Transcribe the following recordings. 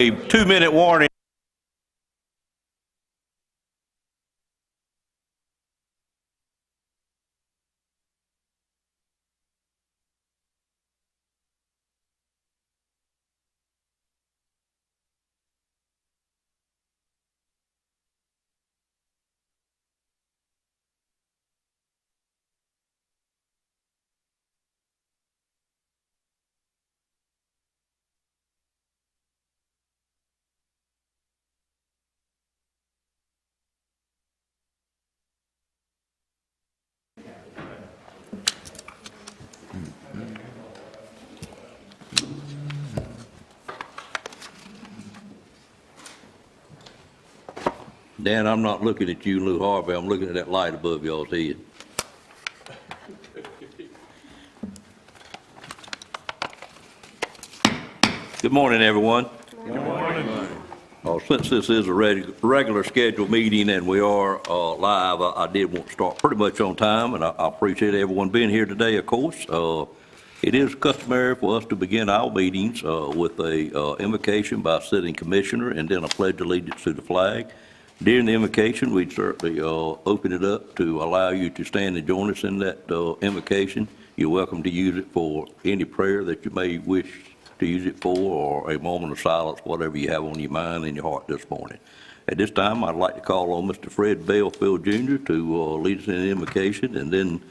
A 2-minute warning. Dan, I'm not looking at you, Lou Harvey. I'm looking at that light above y'all's head. Good morning, everyone. Good morning. Since this is a regular scheduled meeting and we are live, I did want to start pretty much on time, and I appreciate everyone being here today, of course. It is customary for us to begin our meetings with a invocation by sitting commissioner and then a pledge of allegiance to the flag. During the invocation, we'd certainly open it up to allow you to stand and join us in that invocation. You're welcome to use it for any prayer that you may wish to use it for, or a moment of silence, whatever you have on your mind and your heart this morning. At this time, I'd like to call on Mr. Fred Belfield Jr. to lead us in the invocation, and then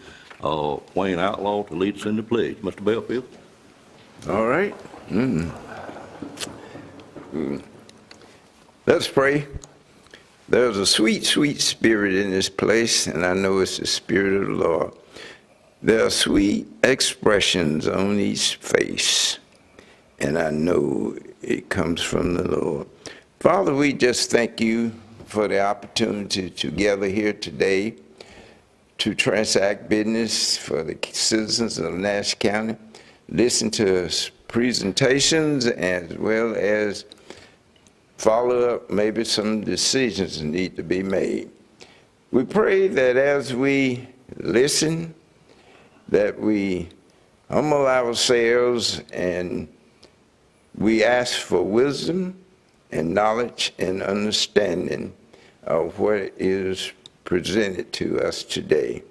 Wayne Outlaw to lead us in the pledge. Mr. Belfield. All right. Let's pray. There's a sweet, sweet spirit in this place, and I know it's the Spirit of the Lord. There are sweet expressions on each face, and I know it comes from the Lord. Father, we just thank you for the opportunity to gather here today to transact business for the citizens of Nash County, listen to presentations, as well as follow up maybe some decisions that need to be made. We pray that as we listen, that we humble ourselves and we ask for wisdom and knowledge and understanding of what is presented to us today.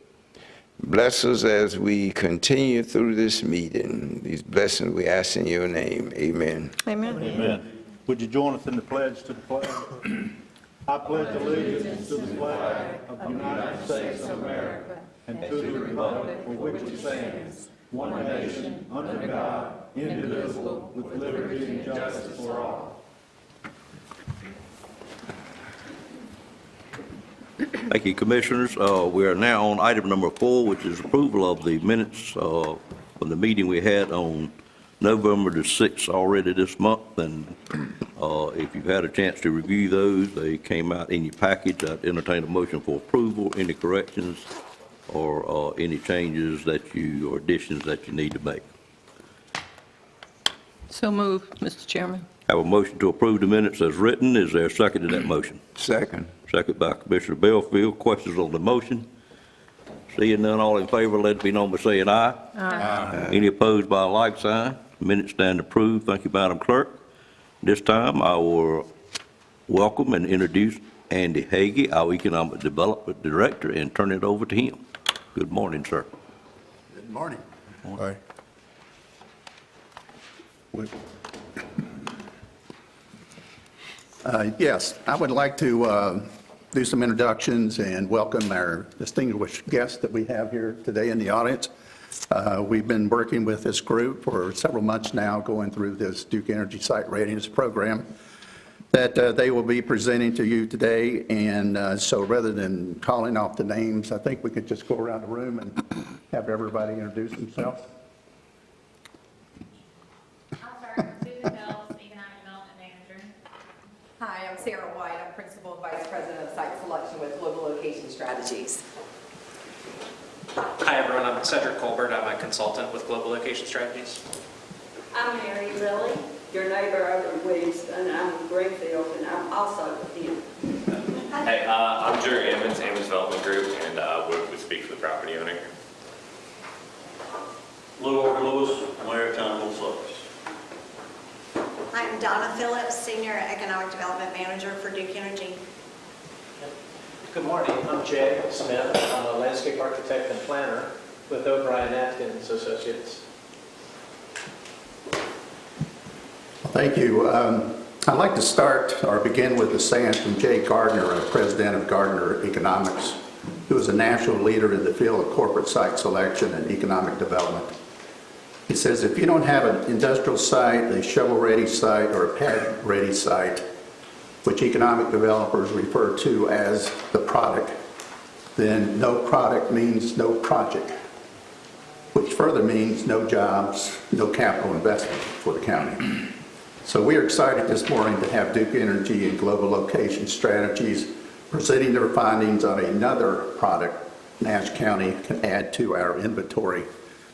Bless us as we continue through this meeting. These blessings we ask in your name. Amen. Amen. Amen. Would you join us in the pledge to the flag? I pledge allegiance to the flag of the United States of America and to the republic for which it stands, one nation, under God, indivisible, with liberty and justice for all. Thank you, Commissioners. We are now on item number 4, which is approval of the minutes from the meeting we had on November the 6th already this month, and if you've had a chance to review those, they came out in your package. I'd entertain a motion for approval. Any corrections or any changes that you, or additions that you need to make? So move, Mr. Chairman. Have a motion to approve the minutes as written. Is there a second to that motion? Second. Second by Commissioner Belfield. Questions on the motion? Seeing none, all in favor, let it be known by saying aye. Aye. Any opposed by a like sign? Minutes stand approved. Thank you, Madam Clerk. This time, I will welcome and introduce Andy Hagee, our Economic Development Director, and turn it over to him. Good morning, sir. Good morning. Morning. Yes, I would like to do some introductions and welcome our distinguished guests that we have here today in the audience. We've been working with this group for several months now, going through this Duke Energy Site Ratings program that they will be presenting to you today. And so rather than calling off the names, I think we could just go around the room and have everybody introduce themselves. I'll start. Susan Bells, Economic Development Manager. Hi, I'm Sarah White. I'm Principal and Vice President of Site Selection with Global Location Strategies. Hi everyone, I'm Cedric Colbert. I'm a consultant with Global Location Strategies. I'm Mary Lilly, your neighbor over in Williamston. I'm in Greenfield, and I'm also with him. Hey, I'm Jerry Emmons, Emmons Development Group, and we speak for the property owner. Lou Lewis, Maritime Service. I'm Donna Phillips, Senior Economic Development Manager for Duke Energy. Good morning, I'm Jay Smith. I'm a landscape architect and planner with O'Brien Atkins Associates. Thank you. I'd like to start or begin with a saying from Jay Gardner, President of Gardner Economics, who is a national leader in the field of corporate site selection and economic development. He says, if you don't have an industrial site, a shovel-ready site, or a pad-ready site, which economic developers refer to as the product, then no product means no project, which further means no jobs, no capital investment for the county. So we are excited this morning to have Duke Energy and Global Location Strategies presenting their findings on another product Nash County can add to our inventory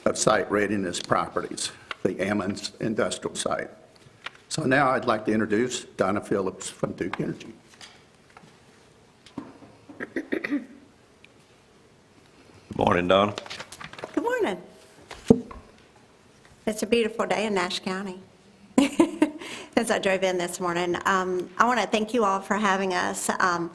of site readiness properties, the Ammons Industrial Site. So now I'd like to introduce Donna Phillips from Duke Energy. Good morning, Donna. Good morning. It's a beautiful day in Nash County. As I drove in this morning, I want to thank you all for having us. I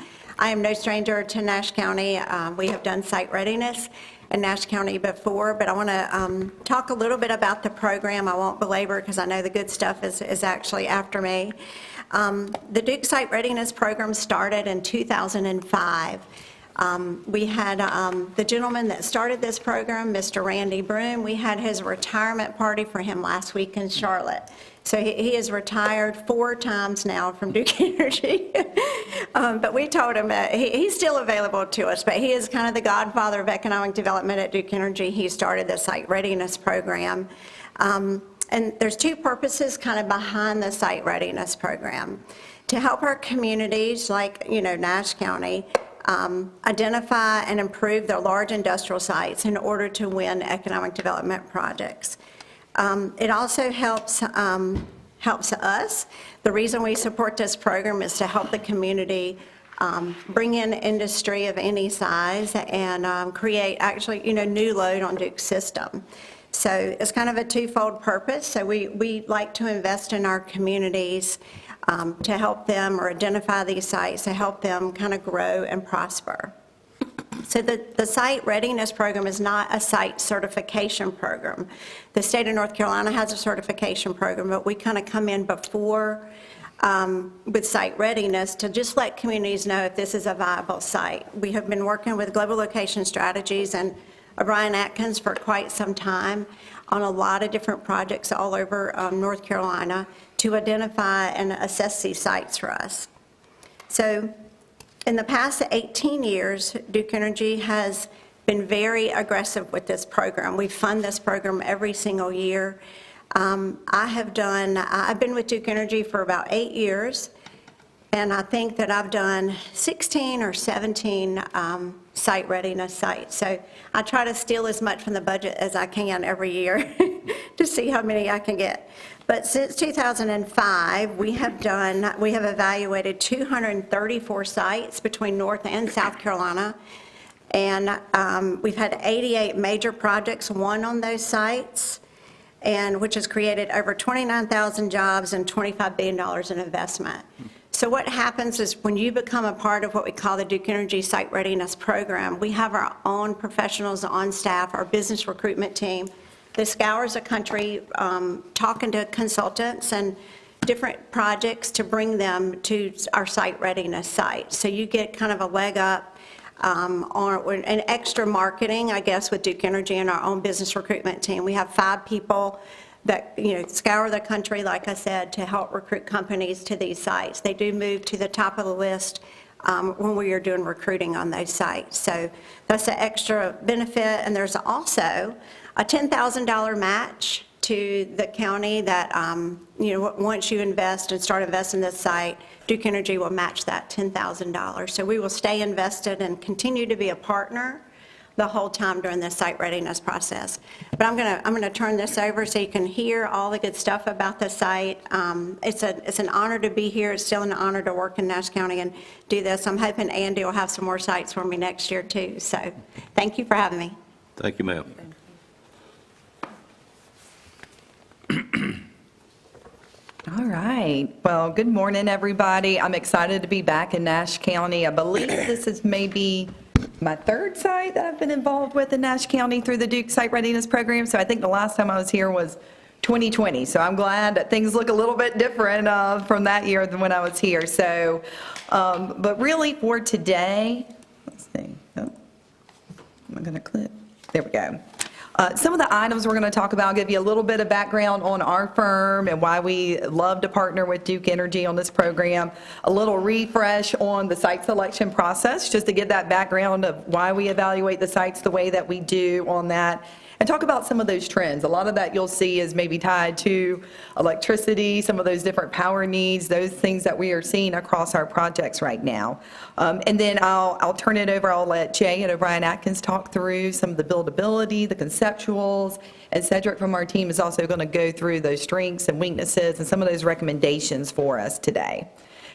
am no stranger to Nash County. We have done site readiness in Nash County before, but I want to talk a little bit about the program. I won't belabor because I know the good stuff is actually after me. The Duke Site Readiness Program started in 2005. We had the gentleman that started this program, Mr. Randy Broom. We had his retirement party for him last week in Charlotte. So he is retired 4 times now from Duke Energy. But we told him that he's still available to us, but he is kind of the godfather of economic development at Duke Energy. He started the Site Readiness Program. And there's 2 purposes kind of behind the Site Readiness Program. To help our communities, like, Nash County, identify and improve their large industrial sites in order to win economic development projects. It also helps us. The reason we support this program is to help the community bring in industry of any size and create actually, new load on Duke's system. So it's kind of a twofold purpose. So we like to invest in our communities to help them or identify these sites to help them kind of grow and prosper. So the Site Readiness Program is not a site certification program. The state of North Carolina has a certification program, but we kind of come in before with site readiness to just let communities know if this is a viable site. We have been working with Global Location Strategies and O'Brien Atkins for quite some time on a lot of different projects all over North Carolina to identify and assess these sites for us. So in the past 18 years, Duke Energy has been very aggressive with this program. We fund this program every single year. I've been with Duke Energy for about 8 years, and I think that I've done 16 or 17 site readiness sites. So I try to steal as much from the budget as I can every year to see how many I can get. But since 2005, we have evaluated 234 sites between North and South Carolina, and we've had 88 major projects won on those sites, and which has created over 29,000 jobs and $25 billion in investment. So what happens is when you become a part of what we call the Duke Energy Site Readiness Program, we have our own professionals on staff, our business recruitment team, that scours the country talking to consultants and different projects to bring them to our site readiness site. So you get kind of a leg up on an extra marketing, I guess, with Duke Energy and our own business recruitment team. We have 5 people that scour the country, like I said, to help recruit companies to these sites. They do move to the top of the list when we are doing recruiting on those sites. So that's an extra benefit, and there's also a $10,000 match to the county that, once you invest and start investing in this site, Duke Energy will match that $10,000. So we will stay invested and continue to be a partner the whole time during the site readiness process. But I'm gonna turn this over so you can hear all the good stuff about the site. It's an honor to be here. It's still an honor to work in Nash County and do this. I'm hoping Andy will have some more sites for me next year too. So thank you for having me. Thank you, ma'am. All right. Well, good morning, everybody. I'm excited to be back in Nash County. I believe this is maybe my third site that I've been involved with in Nash County through the Duke Site Readiness Program. So I think the last time I was here was 2020. So I'm glad that things look a little bit different from that year than when I was here. So, but really for today, let's see. Oh, am I going to click? There we go. Some of the items we're going to talk about, I'll give you a little bit of background on our firm and why we love to partner with Duke Energy on this program, a little refresh on the site selection process, just to get that background of why we evaluate the sites the way that we do on that, and talk about some of those trends. A lot of that you'll see is maybe tied to electricity, some of those different power needs, those things that we are seeing across our projects right now. And then I'll turn it over, I'll let Jay and O'Brien Atkins talk through some of the buildability, the conceptuals, and Cedric from our team is also going to go through those strengths and weaknesses and some of those recommendations for us today.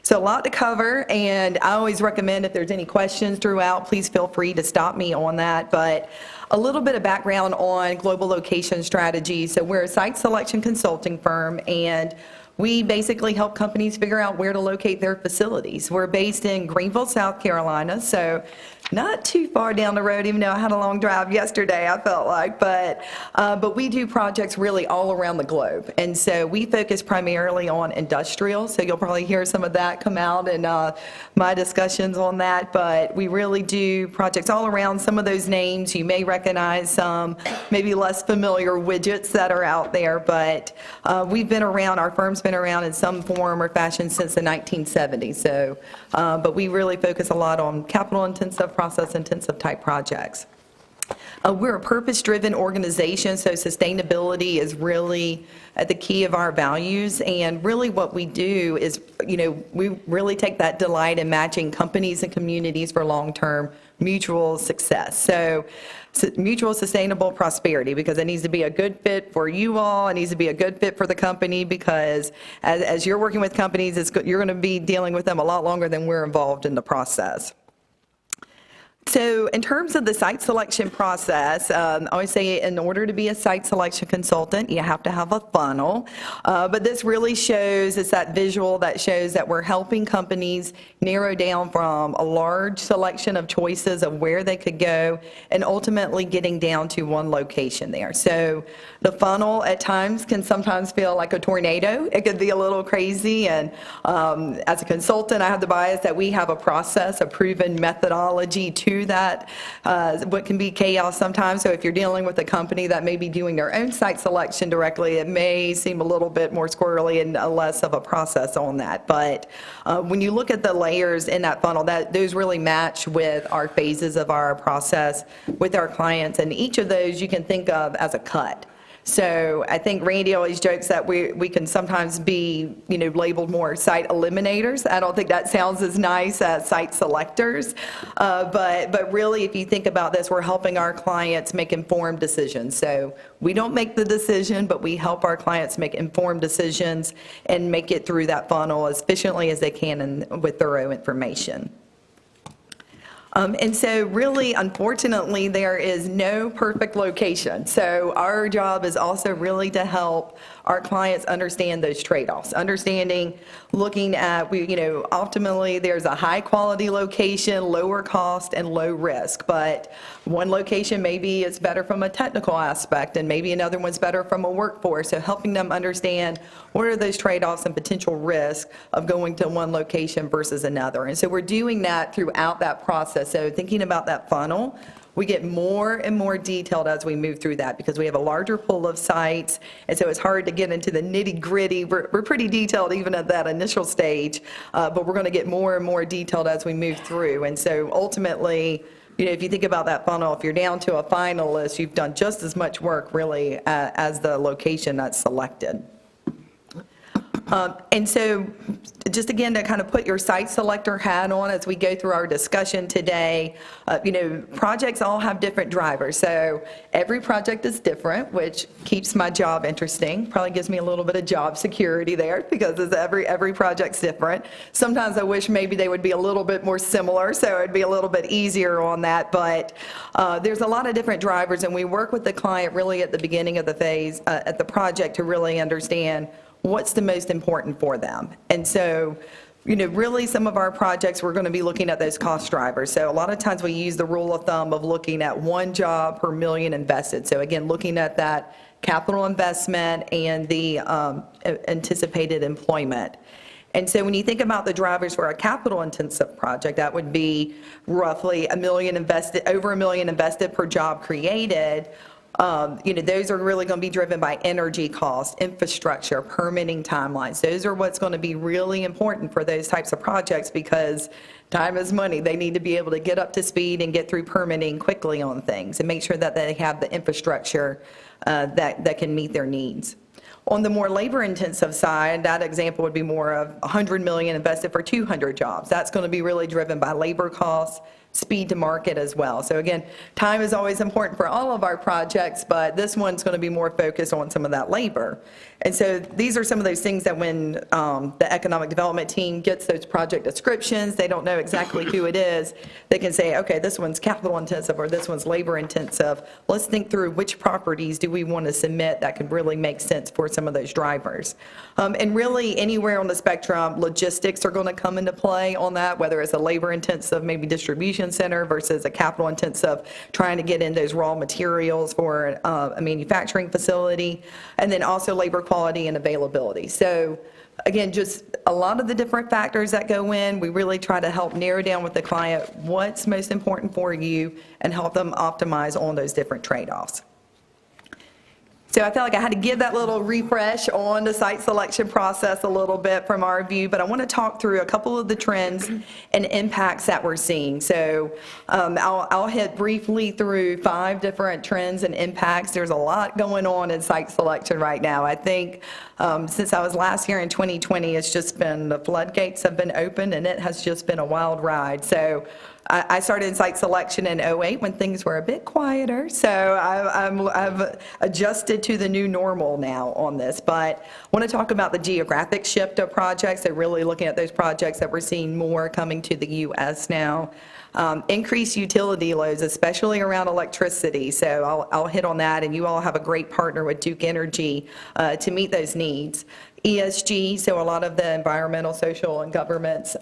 So a lot to cover, and I always recommend if there's any questions throughout, please feel free to stop me on that. But a little bit of background on Global Location Strategy. So we're a site selection consulting firm, and we basically help companies figure out where to locate their facilities. We're based in Greenville, South Carolina, so not too far down the road, even though I had a long drive yesterday, I felt like. But we do projects really all around the globe. And so we focus primarily on industrial, so you'll probably hear some of that come out in my discussions on that. But we really do projects all around. Some of those names you may recognize, some maybe less familiar widgets that are out there. But we've been around, our firm's been around in some form or fashion since the 1970s. So, but we really focus a lot on capital-intensive, process-intensive type projects. We're a purpose-driven organization, so sustainability is really at the key of our values. And really what we do is, we really take that delight in matching companies and communities for long-term mutual success. So mutual sustainable prosperity, because it needs to be a good fit for you all. It needs to be a good fit for the company, because as you're working with companies, you're going to be dealing with them a lot longer than we're involved in the process. So in terms of the site selection process, I always say in order to be a site selection consultant, you have to have a funnel. But this really shows, it's that visual that shows that we're helping companies narrow down from a large selection of choices of where they could go and ultimately getting down to one location there. So the funnel at times can sometimes feel like a tornado. It could be a little crazy. And as a consultant, I have the bias that we have a process, a proven methodology to that, what can be chaos sometimes. So if you're dealing with a company that may be doing their own site selection directly, it may seem a little bit more squirrely and less of a process on that. But when you look at the layers in that funnel, those really match with our phases of our process with our clients, and each of those you can think of as a cut. So I think Randy always jokes that we can sometimes be, labeled more site eliminators. I don't think that sounds as nice as site selectors. But really, if you think about this, we're helping our clients make informed decisions. So we don't make the decision, but we help our clients make informed decisions and make it through that funnel as efficiently as they can and with thorough information. And so really, unfortunately, there is no perfect location. So our job is also really to help our clients understand those trade-offs, looking at, optimally there's a high quality location, lower cost, and low risk. But one location maybe is better from a technical aspect, and maybe another one's better from a workforce. So helping them understand what are those trade-offs and potential risks of going to one location versus another. And so we're doing that throughout that process. So thinking about that funnel, we get more and more detailed as we move through that, because we have a larger pool of sites, and so it's hard to get into the nitty-gritty. We're pretty detailed even at that initial stage, but we're going to get more and more detailed as we move through. And so ultimately, if you think about that funnel, if you're down to a finalist, you've done just as much work really as the location that's selected. And so just again to kind of put your site selector hat on as we go through our discussion today, projects all have different drivers. So every project is different, which keeps my job interesting. Probably gives me a little bit of job security there, because every project's different. Sometimes I wish maybe they would be a little bit more similar, so it'd be a little bit easier on that. But there's a lot of different drivers, and we work with the client really at the beginning of the phase, at the project, to really understand what's the most important for them. And so, really some of our projects, we're going to be looking at those cost drivers. So a lot of times we use the rule of thumb of looking at one job per million invested. So again, looking at that capital investment and the anticipated employment. And so when you think about the drivers for a capital-intensive project, that would be roughly over $1 million invested per job created. Those are really going to be driven by energy costs, infrastructure, permitting timelines. Those are what's going to be really important for those types of projects because time is money. They need to be able to get up to speed and get through permitting quickly on things and make sure that they have the infrastructure that can meet their needs. On the more labor-intensive side, that example would be more of $100 million invested for 200 jobs. That's going to be really driven by labor costs, speed to market as well. So again, time is always important for all of our projects, but this one's going to be more focused on some of that labor. And so these are some of those things that when the economic development team gets those project descriptions, they don't know exactly who it is. They can say, okay, this one's capital intensive or this one's labor intensive. Let's think through which properties do we want to submit that could really make sense for some of those drivers. And really anywhere on the spectrum, logistics are going to come into play on that, whether it's a labor intensive, maybe distribution center versus a capital intensive, trying to get in those raw materials for a manufacturing facility, and then also labor quality and availability. So again, just a lot of the different factors that go in, we really try to help narrow down with the client what's most important for you and help them optimize on those different trade-offs. So I felt like I had to give that little refresh on the site selection process a little bit from our view, but I want to talk through a couple of the trends and impacts that we're seeing. So I'll hit briefly through 5 different trends and impacts. There's a lot going on in site selection right now. I think since I was last here in 2020, it's just been, the floodgates have been opened and it has just been a wild ride. So I started in site selection in 2008 when things were a bit quieter, so I've adjusted to the new normal now on this. But I want to talk about the geographic shift of projects, so really looking at those projects that we're seeing more coming to the U.S. now. Increased utility loads, especially around electricity, so I'll hit on that, and you all have a great partner with Duke Energy to meet those needs. ESG, so a lot of the environmental, social, and governance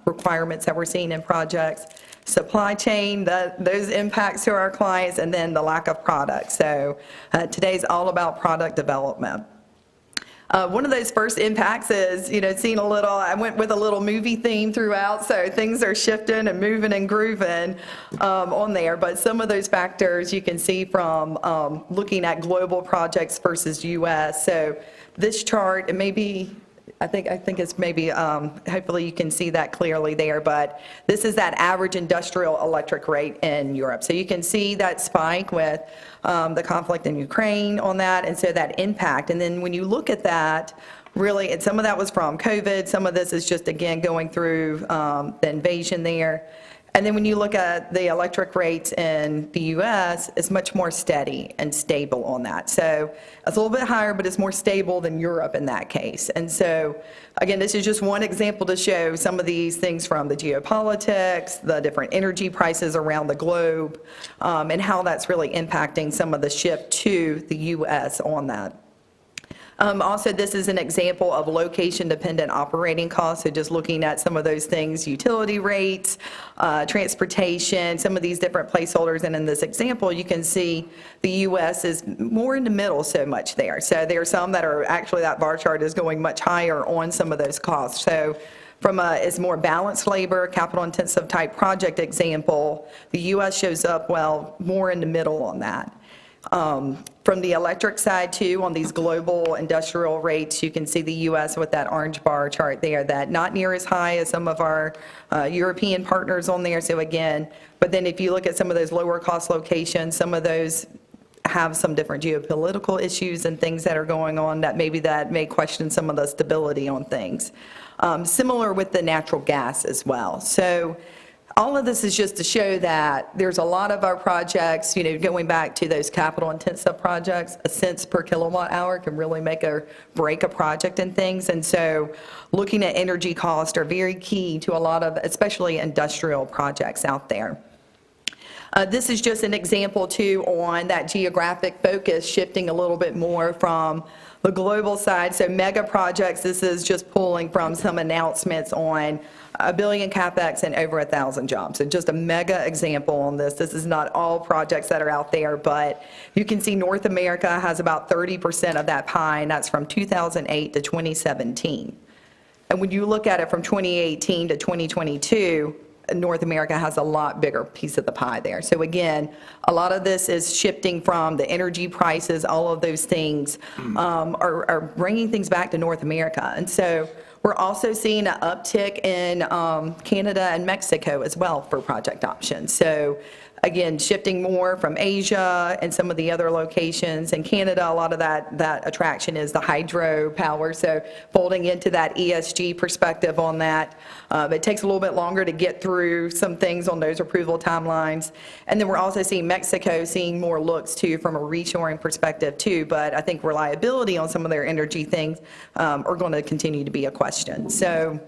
requirements that we're seeing in projects. Supply chain, those impacts to our clients, and then the lack of product. So today's all about product development. One of those first impacts is, seeing I went with a little movie theme throughout, so things are shifting and moving and grooving on there. But some of those factors you can see from looking at global projects versus U.S. So this chart, it may be, I think it's maybe, hopefully you can see that clearly there, but this is that average industrial electric rate in Europe. So you can see that spike with the conflict in Ukraine on that, and so that impact. And then when you look at that, really, and some of that was from COVID, some of this is just, again, going through the invasion there. And then when you look at the electric rates in the U.S., it's much more steady and stable on that. So it's a little bit higher, but it's more stable than Europe in that case. And so, again, this is just one example to show some of these things from the geopolitics, the different energy prices around the globe, and how that's really impacting some of the shift to the U.S. on that. Also, this is an example of location-dependent operating costs, so just looking at some of those things, utility rates, transportation, some of these different placeholders, and in this example, you can see the U.S. is more in the middle so much there. So there are some that are, actually that bar chart is going much higher on some of those costs. So from it's more balanced labor, capital-intensive type project example, the U.S. shows up, well, more in the middle on that. From the electric side, too, on these global industrial rates, you can see the U.S. with that orange bar chart there, that not near as high as some of our European partners on there. So again, but then if you look at some of those lower cost locations, some of those have some different geopolitical issues and things that are going on that may question some of the stability on things. Similar with the natural gas as well. So all of this is just to show that there's a lot of our projects, going back to those capital intensive projects, a cents per kilowatt hour can really make or break a project and things. And so looking at energy costs are very key to a lot of, especially industrial projects out there. This is just an example too on that geographic focus shifting a little bit more from the global side. So mega projects, this is just pulling from some announcements on $1 billion CapEx and over 1,000 jobs. So just a mega example on this. This is not all projects that are out there, but you can see North America has about 30% of that pie, and that's from 2008 to 2017. And when you look at it from 2018 to 2022, North America has a lot bigger piece of the pie there. So again, a lot of this is shifting from the energy prices, all of those things are bringing things back to North America. And so we're also seeing an uptick in Canada and Mexico as well for project options. So again, shifting more from Asia and some of the other locations. In Canada, a lot of that attraction is the hydro power, so folding into that ESG perspective on that. It takes a little bit longer to get through some things on those approval timelines. And then we're also seeing Mexico seeing more looks too from a reshoring perspective too, but I think reliability on some of their energy things are going to continue to be a question. So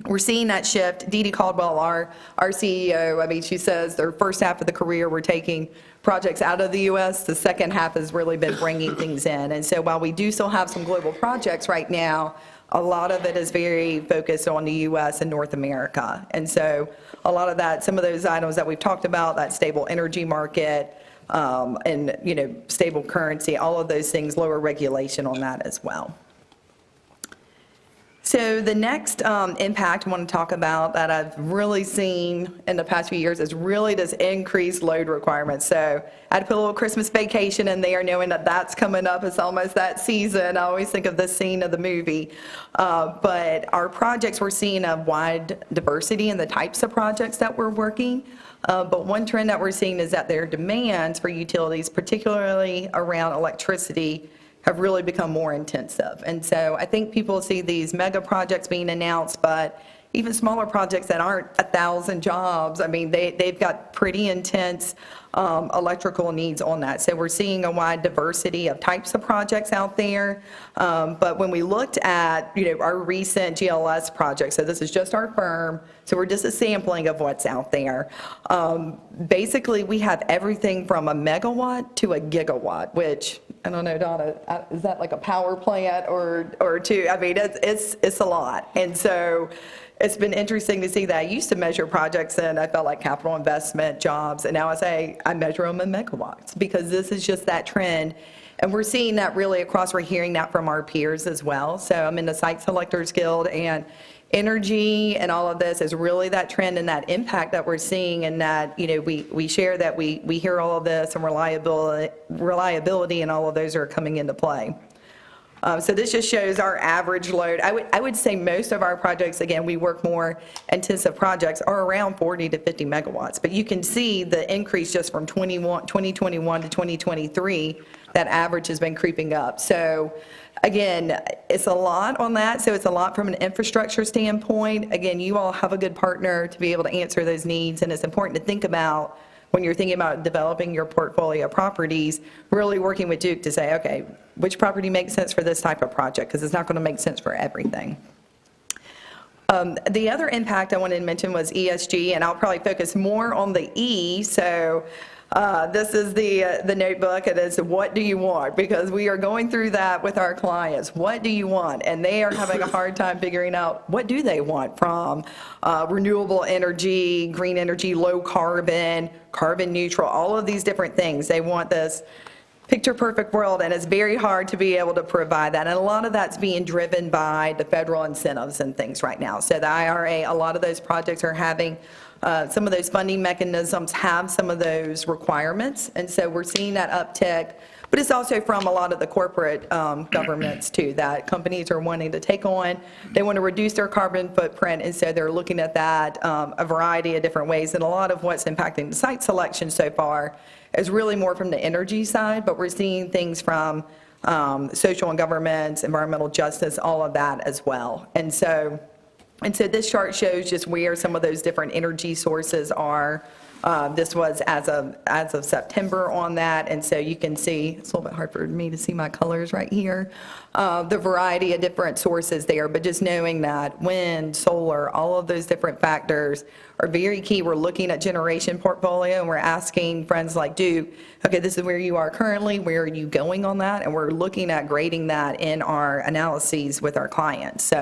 we're seeing that shift. Dee Dee Caldwell, our CEO, I mean, she says their first half of the career we're taking projects out of the U.S. The second half has really been bringing things in. And so while we do still have some global projects right now, a lot of it is very focused on the U.S. and North America. And so a lot of that, some of those items that we've talked about, that stable energy market and, you know, stable currency, all of those things, lower regulation on that as well. So the next impact I want to talk about that I've really seen in the past few years is really this increased load requirements. So I had to put a little Christmas vacation in there knowing that that's coming up. It's almost that season. I always think of this scene of the movie. But our projects, we're seeing a wide diversity in the types of projects that we're working. But one trend that we're seeing is that their demands for utilities, particularly around electricity, have really become more intensive. And so I think people see these mega projects being announced, but even smaller projects that aren't 1,000 jobs, I mean, they've got pretty intense electrical needs on that. So we're seeing a wide diversity of types of projects out there. But when we looked at, you know, our recent GLS project, so this is just our firm, so we're just a sampling of what's out there. Basically, we have everything from a megawatt to a gigawatt, which, I don't know, Donna, is that like a power plant or two? I mean, it's a lot. And so it's been interesting to see that. I used to measure projects and I felt like capital investment, jobs, and now I measure them in megawatts because this is just that trend. And we're seeing that really across, we're hearing that from our peers as well. So I'm in the Site Selectors Guild, and energy and all of this is really that trend and that impact that we're seeing, and that, you know, we share that we hear all of this, and reliability and all of those are coming into play. So this just shows our average load. I would say most of our projects, again, we work more intensive projects, are around 40 to 50 megawatts. But you can see the increase just from 2021 to 2023, that average has been creeping up. So again, it's a lot on that. So it's a lot from an infrastructure standpoint. Again, you all have a good partner to be able to answer those needs, and it's important to think about when you're thinking about developing your portfolio of properties, really working with Duke to say, okay, which property makes sense for this type of project, because it's not going to make sense for everything. The other impact I wanted to mention was ESG, and I'll probably focus more on the E. So this is the notebook. It is, what do you want? Because we are going through that with our clients. What do you want? And they are having a hard time figuring out what do they want from renewable energy, green energy, low carbon, carbon neutral, all of these different things. They want this picture perfect world, and it's very hard to be able to provide that. And a lot of that's being driven by the federal incentives and things right now. So the IRA, a lot of those projects are having some of those funding mechanisms have some of those requirements, and so we're seeing that uptick. But it's also from a lot of the corporate governments too, that companies are wanting to take on. They want to reduce their carbon footprint, and so they're looking at that a variety of different ways. And a lot of what's impacting the site selection so far is really more from the energy side, but we're seeing things from social and government, environmental justice, all of that as well. And so this chart shows just where some of those different energy sources are This was as of September on that, and so you can see, it's a little bit hard for me to see my colors right here, the variety of different sources there, but just knowing that wind, solar, all of those different factors are very key. We're looking at generation portfolio, and we're asking friends like Duke, okay, this is where you are currently, where are you going on that? And we're looking at grading that in our analyses with our clients.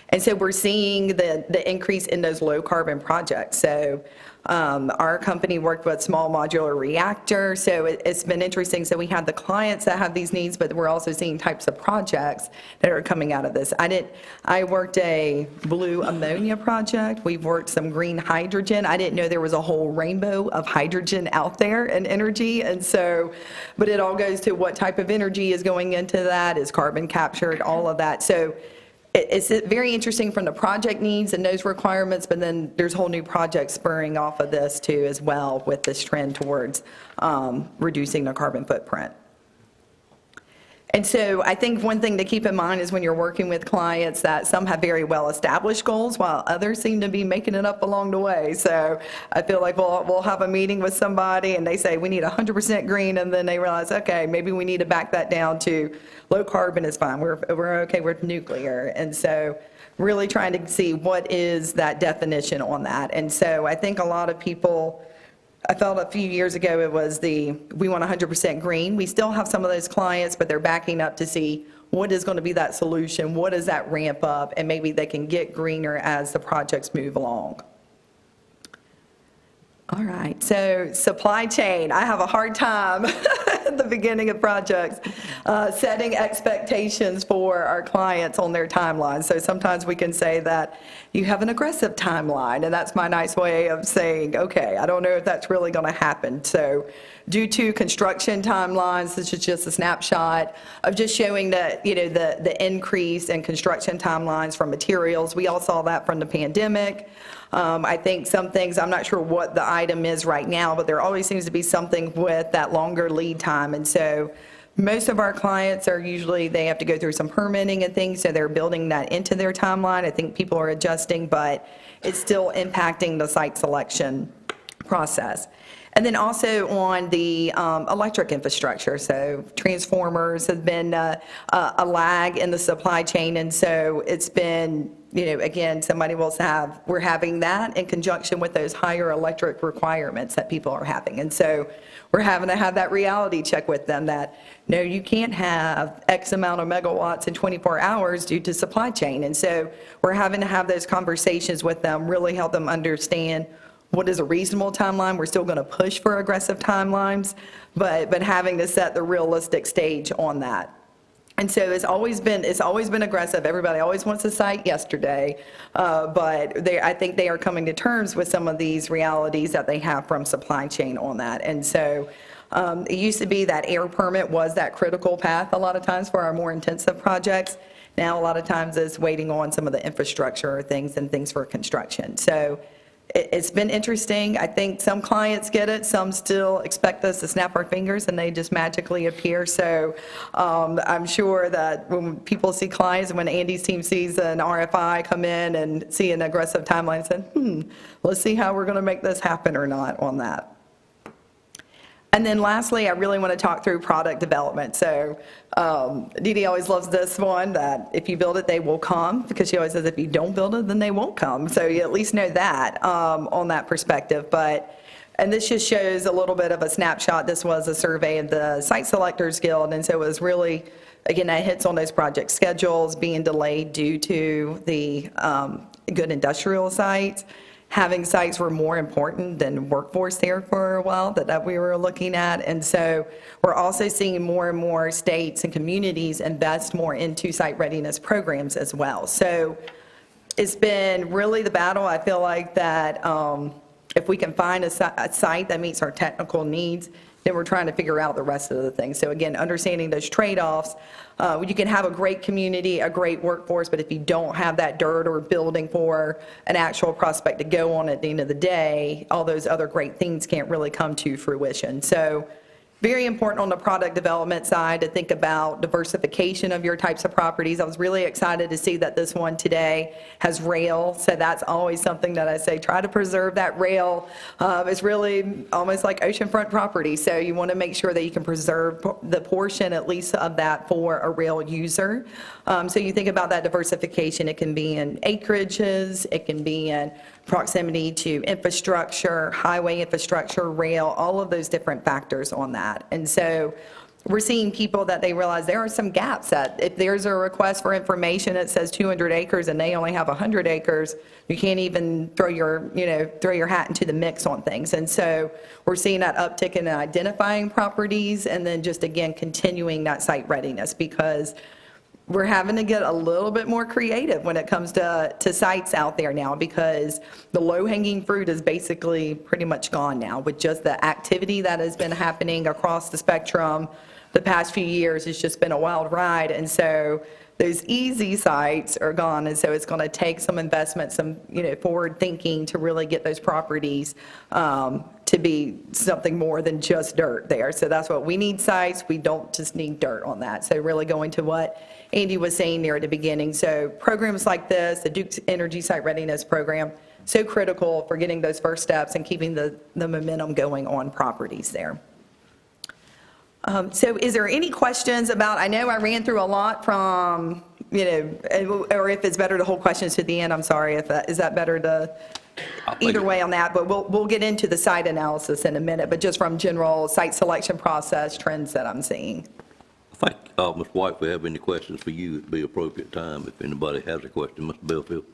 And so we're seeing the increase in those low carbon projects. So our company worked with small modular reactor, so it's been interesting. So we have the clients that have these needs, but we're also seeing types of projects that are coming out of this. I worked a blue ammonia project. We've worked some green hydrogen. I didn't know there was a whole rainbow of hydrogen out there in energy. And so, but it all goes to what type of energy is going into that, is carbon captured, all of that. So it's very interesting from the project needs and those requirements, but then there's whole new projects spurring off of this too as well, with this trend towards reducing the carbon footprint. And so I think one thing to keep in mind is when you're working with clients that some have very well-established goals while others seem to be making it up along the way. So I feel like we'll have a meeting with somebody and they say we need 100% green, and then they realize, okay, maybe we need to back that down to low carbon is fine. We're okay with nuclear. And so really trying to see what is that definition on that. And so I think a lot of people, I felt a few years ago it was we want 100% green. We still have some of those clients, but they're backing up to see what is going to be that solution, what is that ramp up, and maybe they can get greener as the projects move along. All right, so supply chain. I have a hard time at the beginning of projects setting expectations for our clients on their timeline. So sometimes we can say that you have an aggressive timeline, and that's my nice way of saying, okay, I don't know if that's really going to happen. So due to construction timelines, this is just a snapshot of just showing that, the increase in construction timelines from materials. We all saw that from the pandemic. I think some things, I'm not sure what the item is right now, but there always seems to be something with that longer lead time. And so most of our clients are usually, they have to go through some permitting and things, so they're building that into their timeline. I think people are adjusting, but it's still impacting the site selection process. And then also on the electric infrastructure, so transformers have been a lag in the supply chain, and so it's been, again, we're having that in conjunction with those higher electric requirements that people are having. And so we're having to have that reality check with them that, no, you can't have X amount of megawatts in 24 hours due to supply chain. And so we're having to have those conversations with them, really help them understand what is a reasonable timeline. We're still going to push for aggressive timelines, but having to set the realistic stage on that. And so it's always been aggressive. Everybody always wants a site yesterday, but I think they are coming to terms with some of these realities that they have from supply chain on that. And so it used to be that air permit was that critical path a lot of times for our more intensive projects. Now a lot of times it's waiting on some of the infrastructure things and things for construction. So it's been interesting. I think some clients get it, some still expect us to snap our fingers and they just magically appear. So I'm sure that when people see clients, when Andy's team sees an RFI come in and see an aggressive timeline, say, let's see how we're going to make this happen or not on that. And then lastly, I really want to talk through product development. So Dee Dee always loves this one, that if you build it, they will come, because she always says if you don't build it, then they won't come. So you at least know that on that perspective. And this just shows a little bit of a snapshot. This was a survey of the Site Selectors Guild, and so it was really, again, that hits on those project schedules being delayed due to the good industrial sites. Having sites were more important than workforce there for a while that we were looking at. And so we're also seeing more and more states and communities invest more into site readiness programs as well. So it's been really the battle. I feel like that if we can find a site that meets our technical needs, then we're trying to figure out the rest of the things. So again, understanding those trade-offs. You can have a great community, a great workforce, but if you don't have that dirt or building for an actual prospect to go on at the end of the day, all those other great things can't really come to fruition. So very important on the product development side to think about diversification of your types of properties. I was really excited to see that this one today has rail, so that's always something that I say, try to preserve that rail. It's really almost like oceanfront property, so you want to make sure that you can preserve the portion at least of that for a rail user. So you think about that diversification, it can be in acreages, it can be in proximity to infrastructure, highway infrastructure, rail, all of those different factors on that. And so we're seeing people that they realize there are some gaps, that if there's a request for information that says 200 acres and they only have 100 acres, you can't even throw your hat into the mix on things. And so we're seeing that uptick in identifying properties and then just again continuing that site readiness, because we're having to get a little bit more creative when it comes to sites out there now, because the low-hanging fruit is basically pretty much gone now with just the activity that has been happening across the spectrum the past few years. It's just been a wild ride, and so those easy sites are gone, and so it's going to take some investment, some forward thinking to really get those properties to be something more than just dirt there. So that's what we need, sites. We don't just need dirt on that. So really going to what Andy was saying there at the beginning. So programs like this, the Duke Energy Site Readiness Program, so critical for getting those first steps and keeping the momentum going on properties there. So is there any questions about, I know I ran through a lot from, or if it's better to hold questions to the end, I'm sorry, is that better to, either way on that, but we'll get into the site analysis in a minute, but just from general site selection process trends that I'm seeing. I think, Ms. White, if we have any questions for you, it'd be appropriate time if anybody has a question. Mr. Belfield?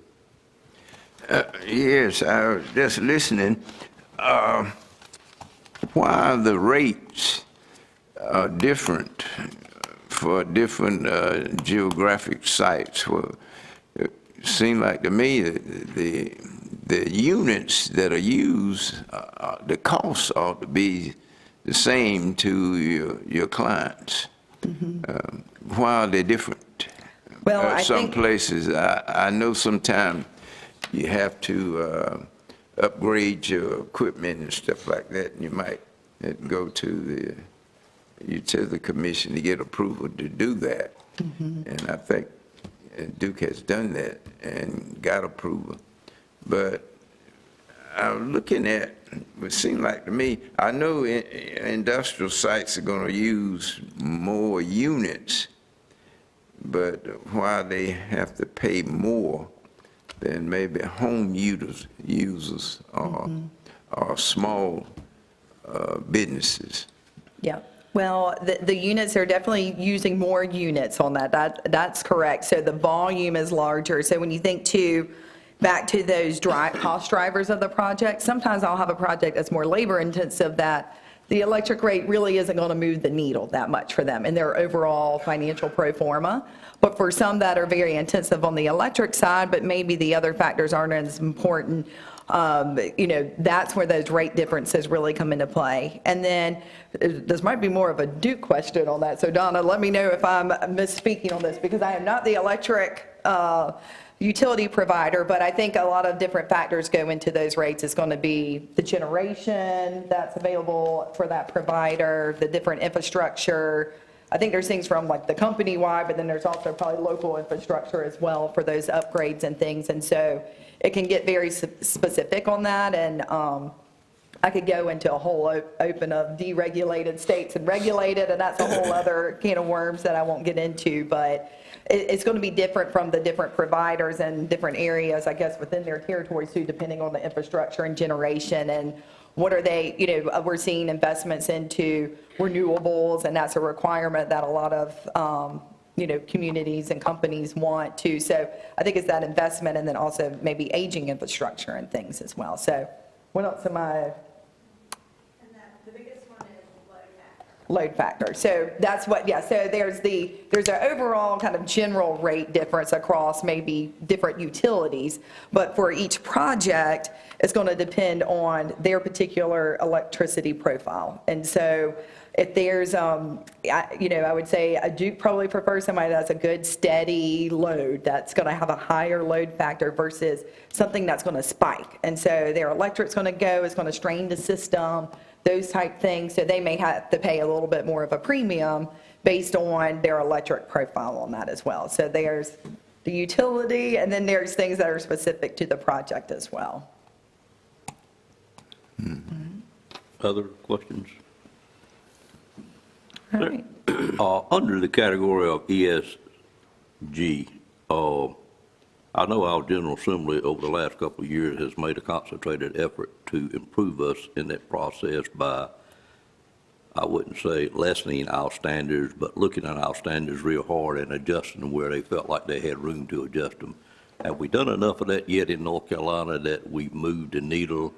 Yes, I was just listening. Why the rates are different for different geographic sites? Well, it seemed like to me that the units that are used, the costs ought to be the same to your clients. Why are they different? Well, some places, I know sometimes you have to upgrade your equipment and stuff like that, and you might go to the Utility Commission to get approval to do that. And I think Duke has done that and got approval. But I'm looking at, it seems like to me, I know industrial sites are going to use more units, but why they have to pay more than maybe home users or small businesses. Yeah. Well, the units are definitely using more units on that. That's correct. So the volume is larger. So when you think back to those cost drivers of the project, sometimes I'll have a project that's more labor intensive that the electric rate really isn't going to move the needle that much for them in their overall financial pro forma. But for some that are very intensive on the electric side, but maybe the other factors aren't as important, that's where those rate differences really come into play. And then this might be more of a Duke question on that. So Donna, let me know if I'm misspeaking on this, because I am not the electric utility provider, but I think a lot of different factors go into those rates. It's going to be the generation that's available for that provider, the different infrastructure. I think there's things from like the company-wide, but then there's also probably local infrastructure as well for those upgrades and things. And so it can get very specific on that. And I could go into a whole open of deregulated states and regulated, and that's a whole other can of worms that I won't get into. But it's going to be different from the different providers and different areas, I guess, within their territories too, depending on the infrastructure and generation and what are they, we're seeing investments into renewables, and that's a requirement that a lot of, communities and companies want to. So I think it's that investment, and then also maybe aging infrastructure and things as well. So what else am I? The biggest one is Load factor. So that's what, so there's an overall kind of general rate difference across maybe different utilities, but for each project, it's going to depend on their particular electricity profile. And so if there's, I would say a Duke probably prefers somebody that's a good steady load, that's going to have a higher load factor versus something that's going to spike. And so their electric's going to go, it's going to strain the system, those type things. So they may have to pay a little bit more of a premium based on their electric profile on that as well. So there's the utility, and then there's things that are specific to the project as well. Other questions? All right. Under the category of ESG, I know our General Assembly over the last couple of years has made a concentrated effort to improve us in that process by, I wouldn't say lessening our standards, but looking at our standards real hard and adjusting them where they felt like they had room to adjust them. Have we done enough of that yet in North Carolina that we've moved the needle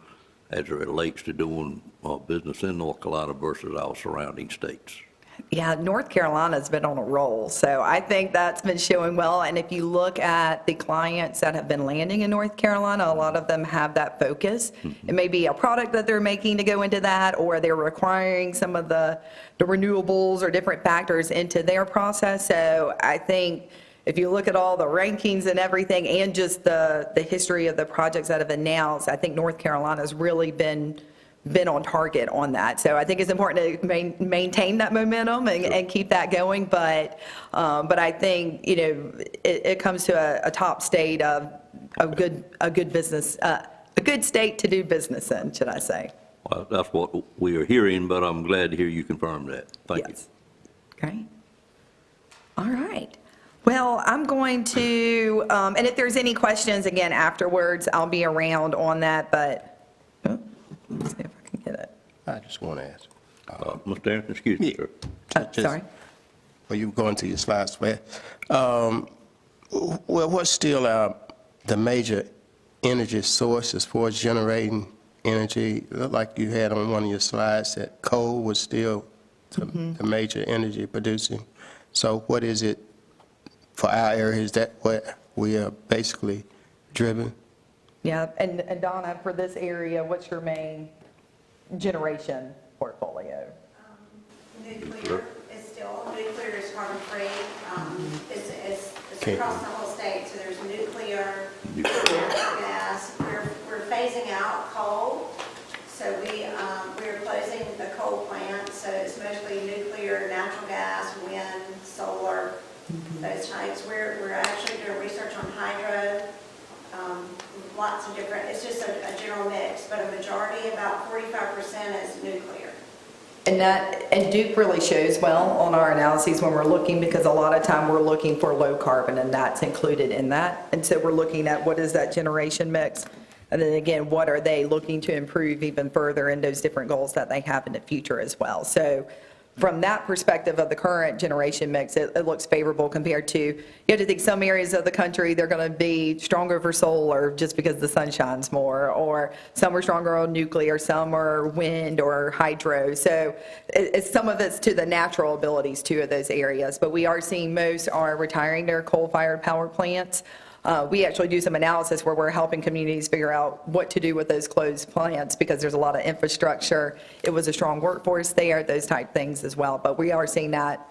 as it relates to doing business in North Carolina versus our surrounding states? Yeah, North Carolina's been on a roll, so I think that's been showing well. And if you look at the clients that have been landing in North Carolina, a lot of them have that focus. It may be a product that they're making to go into that, or they're requiring some of the renewables or different factors into their process. So I think if you look at all the rankings and everything, and just the history of the projects that have been announced, I think North Carolina's really been on target on that. So I think it's important to maintain that momentum and keep that going. But I think, it comes to a top state of a good business, a good state to do business in, should I say. Well, that's what we are hearing, but I'm glad to hear you confirm that. Thank you. Yes. Great. All right. Well, I'm going to, and if there's any questions, again, afterwards, I'll be around on that, but, let's see if I can get it. I just want to ask. Mr. Anderson, excuse me, sir. Sorry. Well, you were going to your slides, well, what's still the major energy sources for generating energy? It looked like you had on one of your slides that coal was still the major energy producing. So what is it for our area? Is that what we are basically driven? Yeah, and Donna, for this area, what's your main generation portfolio? Nuclear is carbon-free. It's Okay. across the whole state, so there's nuclear, natural gas. We're phasing out coal, so we're closing the coal plant, so it's mostly nuclear, natural gas, wind, solar, those types. We're actually doing research on hydro, lots of different, it's just a general mix, but a majority, about 45% is nuclear. And Duke really shows well on our analyses when we're looking, because a lot of time we're looking for low carbon, and that's included in that. And so we're looking at what is that generation mix, and then again, what are they looking to improve even further in those different goals that they have in the future as well. So from that perspective of the current generation mix, it looks favorable compared to, you have to think some areas of the country, they're going to be stronger for solar just because the sun shines more, or some are stronger on nuclear, some are wind or hydro. So some of it's to the natural abilities too of those areas. But we are seeing most are retiring their coal-fired power plants. We actually do some analysis where we're helping communities figure out what to do with those closed plants, because there's a lot of infrastructure. It was a strong workforce there, those type things as well. But we are seeing that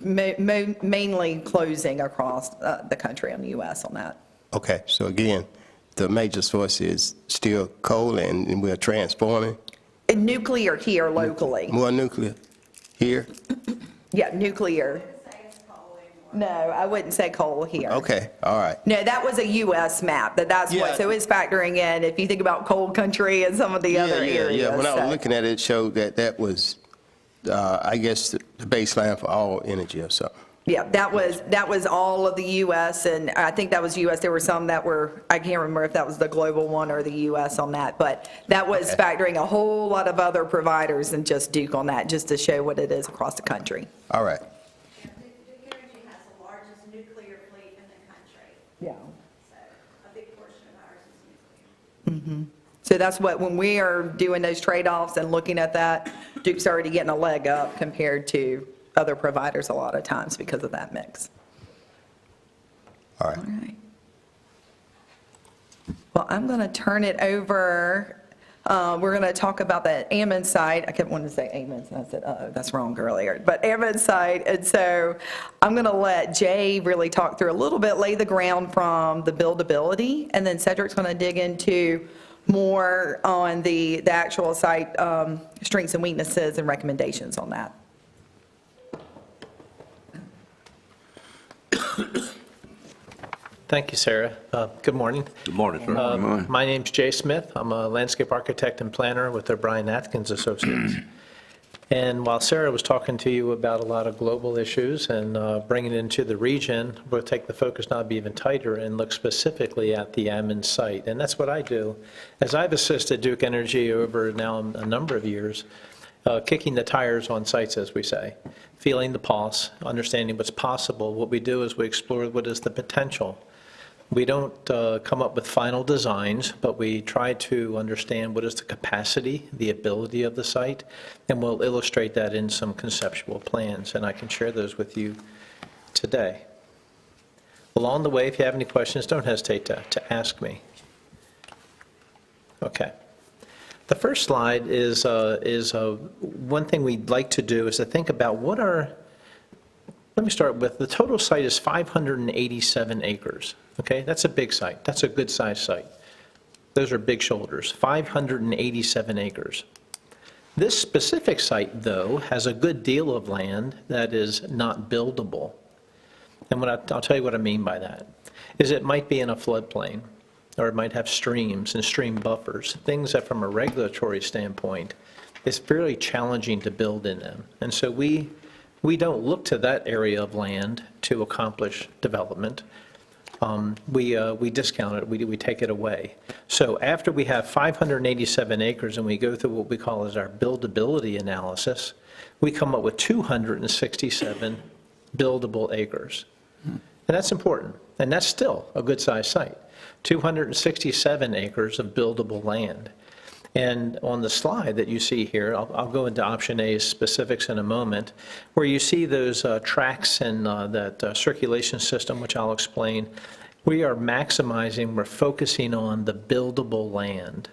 mainly closing across the country in the U.S. on that. Okay, so again, the major source is still coal, and we're transforming. And nuclear here locally. More nuclear here? Yeah, nuclear. No, I wouldn't say coal here. Okay, all right. No, that was a U.S. map, that's Yeah. what, so it's factoring in, if you think about coal country and some of the other areas. Yeah, when I so. was looking at it, it showed that was, I guess, the baseline for all energy or something. Yeah, that was all of the U.S., and I think that was U.S. There were some that were, I can't remember if that was the global one or the U.S. on that, but that was factoring a whole lot of other providers than just Duke on that, just to show what it is across the country. All right. Duke Energy has the largest nuclear fleet in the country. Yeah. So a big portion of ours is nuclear. So that's what, when we are doing those trade-offs and looking at that, Duke's already getting a leg up compared to other providers a lot of times because of that mix. All right. All right. Well, I'm going to turn it over We're going to talk about the Ammon site. I kept wanting to say Ammon, and I said, uh-oh, that's wrong earlier. But Ammon site, and so I'm going to let Jay really talk through a little bit, lay the ground from the buildability, and then Cedric's going to dig into more on the actual site strengths and weaknesses and recommendations on that. Thank you, Sarah. Good morning. Good morning, sir. morning. My name's Jay Smith. I'm a landscape architect and planner with O'Brien Atkins Associates. And while Sarah was talking to you about a lot of global issues and bringing it into the region, we'll take the focus knob even tighter and look specifically at the Ammon site. And that's what I do. As I've assisted Duke Energy over now a number of years, kicking the tires on sites, as we say, feeling the pulse, understanding what's possible. What we do is we explore what is the potential. We don't come up with final designs, but we try to understand what is the capacity, the ability of the site, and we'll illustrate that in some conceptual plans, and I can share those with you today. Along the way, if you have any questions, don't hesitate to ask me. Okay. The first slide is one thing we'd like to do is to think about what are, let me start with, the total site is 587 acres. Okay, that's a big site. That's a good-sized site. Those are big shoulders, 587 acres. This specific site, though, has a good deal of land that is not buildable. And I'll tell you what I mean by that, is it might be in a floodplain, or it might have streams and stream buffers, things that from a regulatory standpoint, it's fairly challenging to build in them. And so we don't look to that area of land to accomplish development. We discount it, we take it away. So after we have 587 acres and we go through what we call as our buildability analysis, we come up with 267 buildable acres. And that's important, and that's still a good-sized site. 267 acres of buildable land. And on the slide that you see here, I'll go into option A's specifics in a moment, where you see those tracks and that circulation system, which I'll explain. We are maximizing, we're focusing on the buildable land.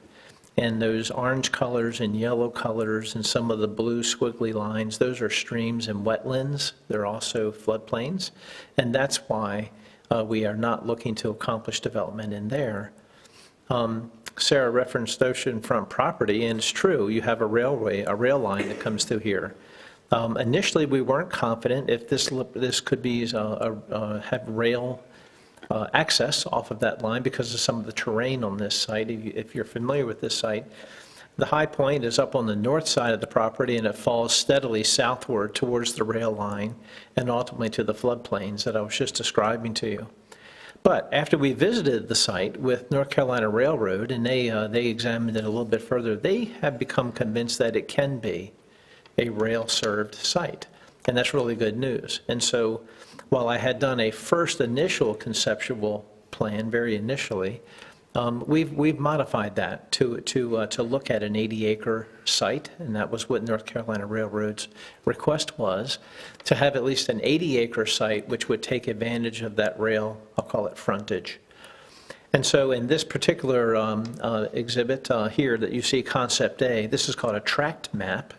And those orange colors and yellow colors and some of the blue squiggly lines, those are streams and wetlands. They're also floodplains. And that's why we are not looking to accomplish development in there. Sarah referenced oceanfront property, and it's true. You have a rail line that comes through here. Initially, we weren't confident if this could be have rail access off of that line because of some of the terrain on this site. If you're familiar with this site, the high point is up on the north side of the property, and it falls steadily southward towards the rail line and ultimately to the floodplains that I was just describing to you. But after we visited the site with North Carolina Railroad, and they examined it a little bit further, they have become convinced that it can be a rail-served site. And that's really good news. And so while I had done a first initial conceptual plan, very initially, we've modified that to look at an 80-acre site, and that was what North Carolina Railroad's request was, to have at least an 80-acre site which would take advantage of that rail, I'll call it frontage. And so in this particular exhibit here that you see, Concept A, this is called a tract map.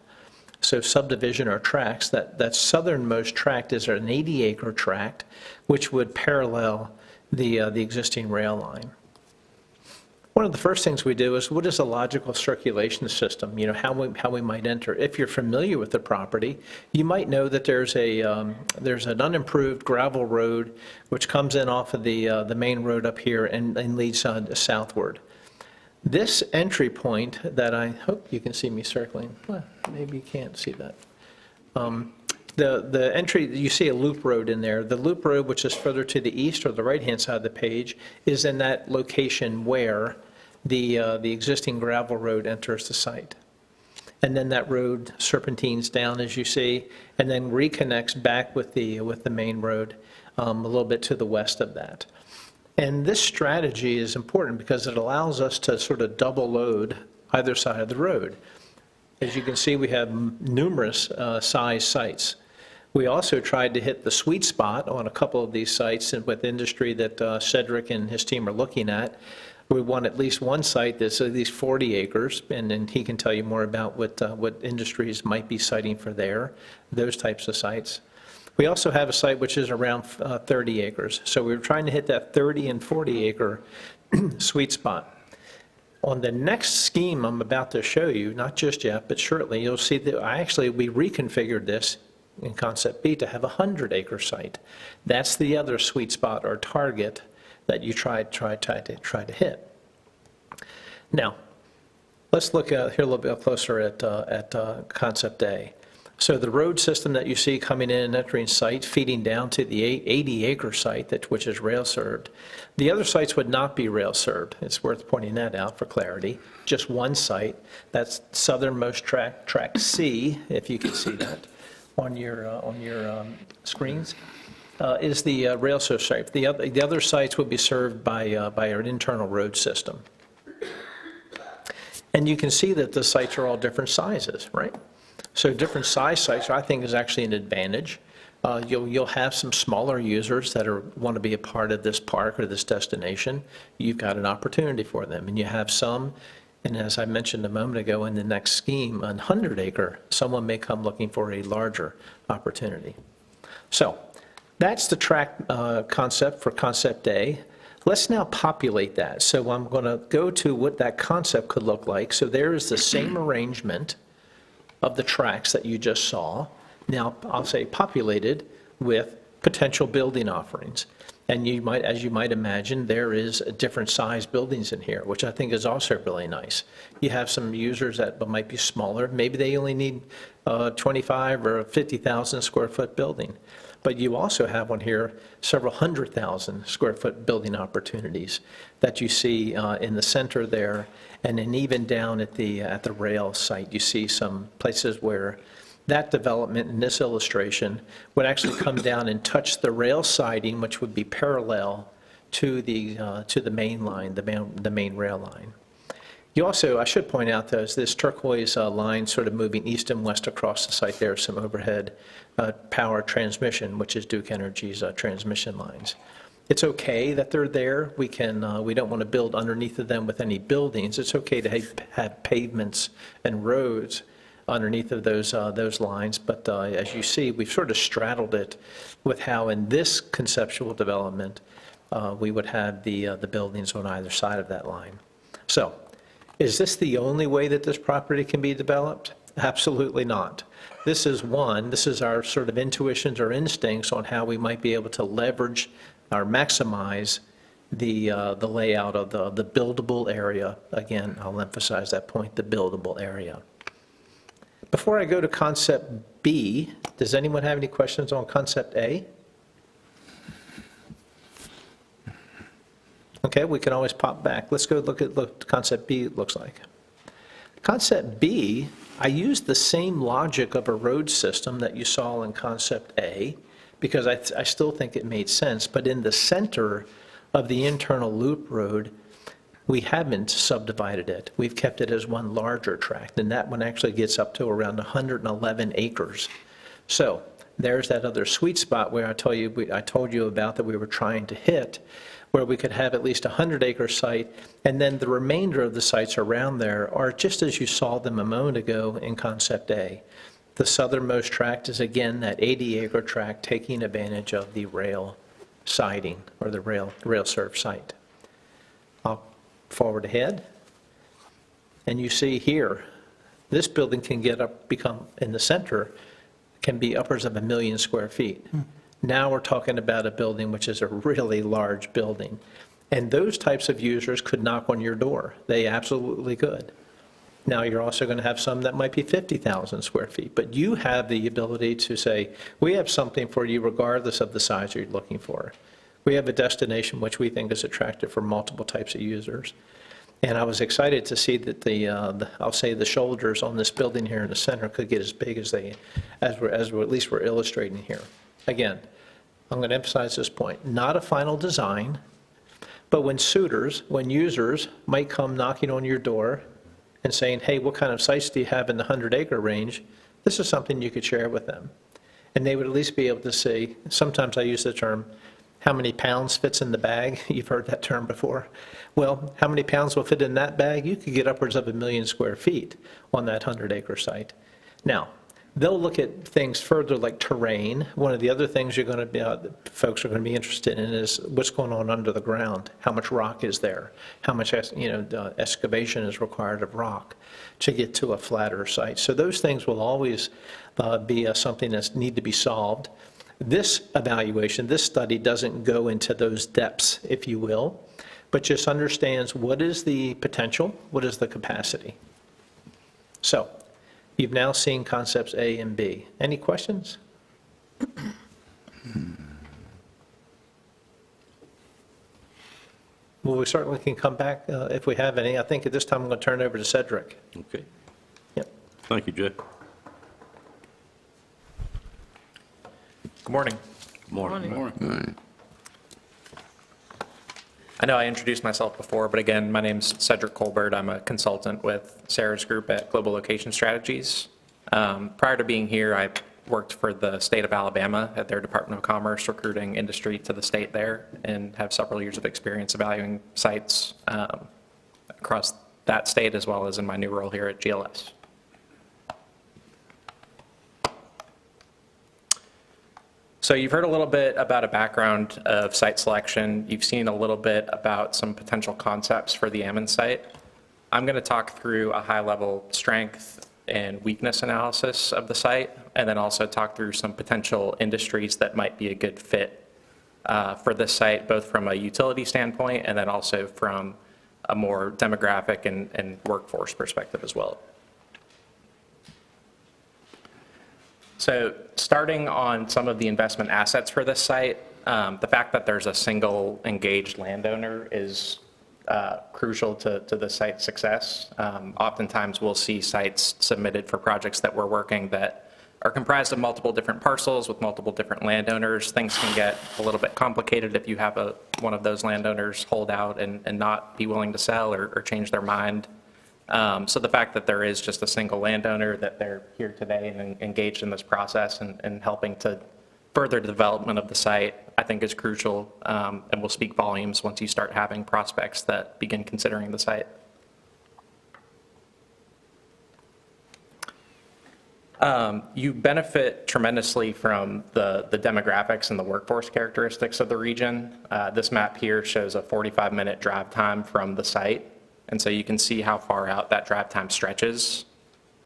So subdivision or tracts, that southernmost tract is an 80-acre tract, which would parallel the existing rail line. One of the first things we do is, what is a logical circulation system? You know, how we might enter. If you're familiar with the property, you might know that there's an unimproved gravel road which comes in off of the main road up here and leads southward. This entry point that I hope you can see me circling, well, maybe you can't see that. The entry, you see a loop road in there. The loop road, which is further to the east or the right-hand side of the page, is in that location where the existing gravel road enters the site. And then that road serpentines down, as you see, and then reconnects back with the main road a little bit to the west of that. And this strategy is important because it allows us to sort of double load either side of the road. As you can see, we have numerous size sites. We also tried to hit the sweet spot on a couple of these sites with industry that Cedric and his team are looking at, We want at least one site that's at least 40 acres, and then he can tell you more about what industries might be siting for those types of sites. We also have a site which is around 30 acres. So we're trying to hit that 30 and 40 acre sweet spot. On the next scheme I'm about to show you, not just yet, but shortly, you'll see that we reconfigured this in Concept B to have a 100-acre site. That's the other sweet spot or target that you try to hit. Now, let's look here a little bit closer at Concept A. So the road system that you see coming in and entering site, feeding down to the 80-acre site, which is rail-served. The other sites would not be rail-served. It's worth pointing that out for clarity. Just one site. That's southernmost track C, if you can see that on your screens, is the rail-served site. The other sites would be served by our internal road system. And you can see that the sites are all different sizes, right? So different size sites, I think, is actually an advantage. You'll have some smaller users that want to be a part of this park or this destination. You've got an opportunity for them. And you have some, and as I mentioned a moment ago, in the next scheme, 100-acre, someone may come looking for a larger opportunity. So that's the track concept for Concept A. Let's now populate that. So I'm going to go to what that concept could look like. So there is the same arrangement of the tracks that you just saw. Now, I'll say populated with potential building offerings. And as you might imagine, there is different size buildings in here, which I think is also really nice. You have some users that might be smaller. Maybe they only need 25 or 50,000 square foot building. But you also have on here several 100,000 square foot building opportunities that you see in the center there. And then even down at the rail site, you see some places where that development in this illustration would actually come down and touch the rail siding, which would be parallel to the main line, the main rail line. You also, I should point out, though, is this turquoise line sort of moving east and west across the site. There are some overhead power transmission, which is Duke Energy's transmission lines. It's okay that they're there. We don't want to build underneath of them with any buildings. It's okay to have pavements and roads underneath of those lines. But as you see, we've sort of straddled it with how in this conceptual development we would have the buildings on either side of that line. So, is this the only way that this property can be developed? Absolutely not. This is our sort of intuitions or instincts on how we might be able to leverage or maximize the layout of the buildable area. Again, I'll emphasize that point, the buildable area. Before I go to Concept B, does anyone have any questions on Concept A? Okay, we can always pop back. Let's go look at what Concept B looks like. Concept B, I used the same logic of a road system that you saw in Concept A, because I still think it made sense, but in the center of the internal loop road, we haven't subdivided it. We've kept it as one larger tract, and that one actually gets up to around 111 acres. So there's that other sweet spot where I told you about that we were trying to hit, where we could have at least a 100-acre site, and then the remainder of the sites around there are just as you saw them a moment ago in Concept A. The southernmost tract is, again, that 80-acre tract taking advantage of the rail siding or the rail-served site. I'll forward ahead, and you see here, this building can become, in the center, can be upwards of 1 million square feet. Now we're talking about a building which is a really large building. And those types of users could knock on your door. They absolutely could. Now you're also going to have some that might be 50,000 square feet, but you have the ability to say, we have something for you regardless of the size you're looking for. We have a destination which we think is attractive for multiple types of users. And I was excited to see that I'll say the shoulders on this building here in the center could get as big as at least we're illustrating here. Again, I'm going to emphasize this point, not a final design, but when users might come knocking on your door and saying, hey, what kind of sites do you have in the 100-acre range? This is something you could share with them. And they would at least be able to say, sometimes I use the term, How many pounds fits in the bag? You've heard that term before. Well, how many pounds will fit in that bag? You could get upwards of 1 million square feet on that 100-acre site. Now, they'll look at things further like terrain. One of the other things you're going to be, folks are going to be interested in is what's going on under the ground. How much rock is there? How much excavation is required of rock to get to a flatter site? So those things will always be something that need to be solved. This evaluation, this study doesn't go into those depths, if you will, but just understands what is the potential, what is the capacity. So you've now seen concepts A and B. Any questions? Well, we certainly can come back if we have any. I think at this time I'm going to turn it over to Cedric. Okay. Yep. Thank you, Jay. Good morning. Morning. I know I introduced myself before, but again, my name's Cedric Colbert. I'm a consultant with Sarah's group at Global Location Strategies. Prior to being here, I worked for the state of Alabama at their Department of Commerce, recruiting industry to the state there, and have several years of experience evaluating sites across that state, as well as in my new role here at GLS. So you've heard a little bit about a background of site selection. You've seen a little bit about some potential concepts for the Ammons site. I'm going to talk through a high-level strength and weakness analysis of the site, and then also talk through some potential industries that might be a good fit for this site, both from a utility standpoint and then also from a more demographic and workforce perspective as well. So starting on some of the investment assets for this site, the fact that there's a single engaged landowner is crucial to the site's success. Oftentimes we'll see sites submitted for projects that we're working that are comprised of multiple different parcels with multiple different landowners. Things can get a little bit complicated if you have one of those landowners hold out and not be willing to sell or change their mind. So the fact that there is just a single landowner, that they're here today and engaged in this process and helping to further the development of the site, I think is crucial, and will speak volumes once you start having prospects that begin considering the site. You benefit tremendously from the demographics and the workforce characteristics of the region. This map here shows a 45-minute drive time from the site. And so you can see how far out that drive time stretches.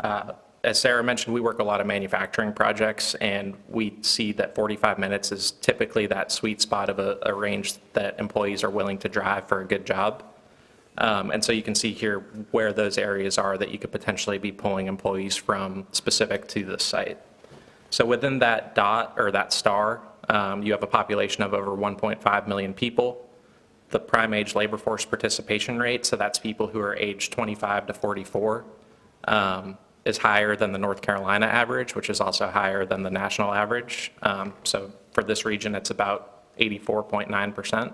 As Sarah mentioned, we work a lot of manufacturing projects, and we see that 45 minutes is typically that sweet spot of a range that employees are willing to drive for a good job. And so you can see here where those areas are that you could potentially be pulling employees from specific to the site. So within that dot or that star, you have a population of over 1.5 million people. The prime age labor force participation rate, so that's people who are aged 25 to 44, is higher than the North Carolina average, which is also higher than the national average. So for this region, it's about 84.9%.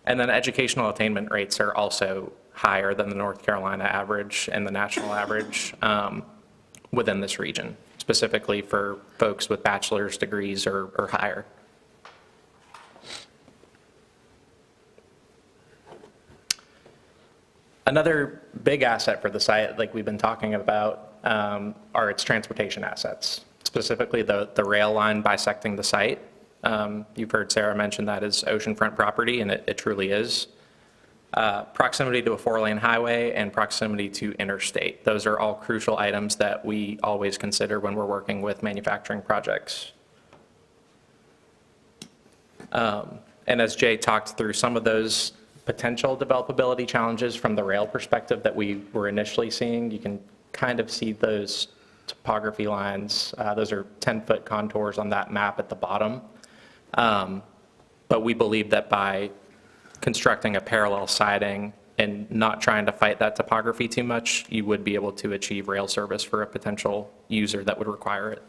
And then educational attainment rates are also higher than the North Carolina average and the national average within this region, specifically for folks with bachelor's degrees or higher. Another big asset for the site, like we've been talking about, are its transportation assets, specifically the rail line bisecting the site. You've heard Sarah mention that as oceanfront property, and it truly is. Proximity to a 4-lane highway and proximity to interstate. Those are all crucial items that we always consider when we're working with manufacturing projects. And as Jay talked through some of those potential developability challenges from the rail perspective that we were initially seeing, you can kind of see those topography lines. Those are 10-foot contours on that map at the bottom. But we believe that by constructing a parallel siding and not trying to fight that topography too much, you would be able to achieve rail service for a potential user that would require it.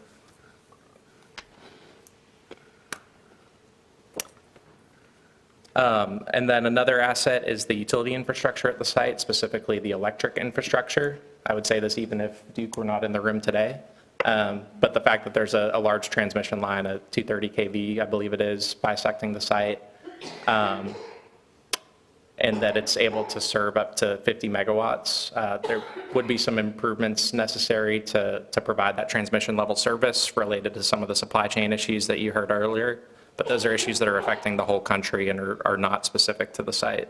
And then another asset is the utility infrastructure at the site, specifically the electric infrastructure. I would say this even if Duke were not in the room today. But the fact that there's a large transmission line, a 230 kV, I believe it is, bisecting the site, and that it's able to serve up to 50 megawatts, there would be some improvements necessary to provide that transmission level service related to some of the supply chain issues that you heard earlier. But those are issues that are affecting the whole country and are not specific to the site.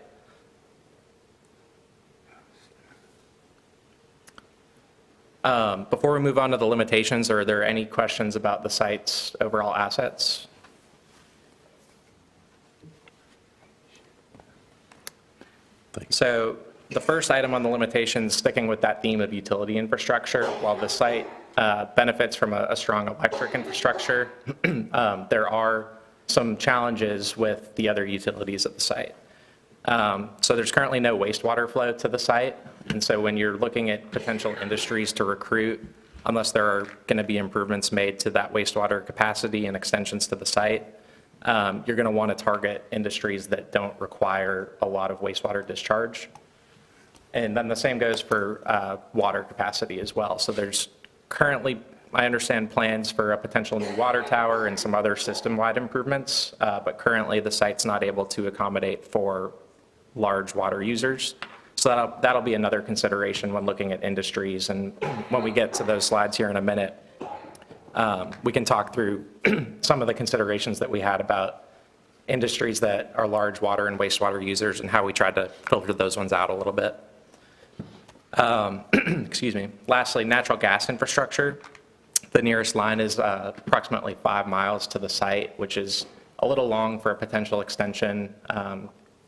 Before we move on to the limitations, are there any questions about the site's overall assets? So the first item on the limitations, sticking with that theme of utility infrastructure, while the site benefits from a strong electric infrastructure, there are some challenges with the other utilities at the site. So there's currently no wastewater flow to the site, and so when you're looking at potential industries to recruit, unless there are going to be improvements made to that wastewater capacity and extensions to the site, you're going to want to target industries that don't require a lot of wastewater discharge. And then the same goes for water capacity as well. So there's currently, I understand, plans for a potential new water tower and some other system-wide improvements, but currently the site's not able to accommodate for large water users. So that'll be another consideration when looking at industries. And when we get to those slides here in a minute, we can talk through some of the considerations that we had about industries that are large water and wastewater users and how we tried to filter those ones out a little bit. Excuse me. Lastly, natural gas infrastructure. The nearest line is approximately 5 miles to the site, which is a little long for a potential extension.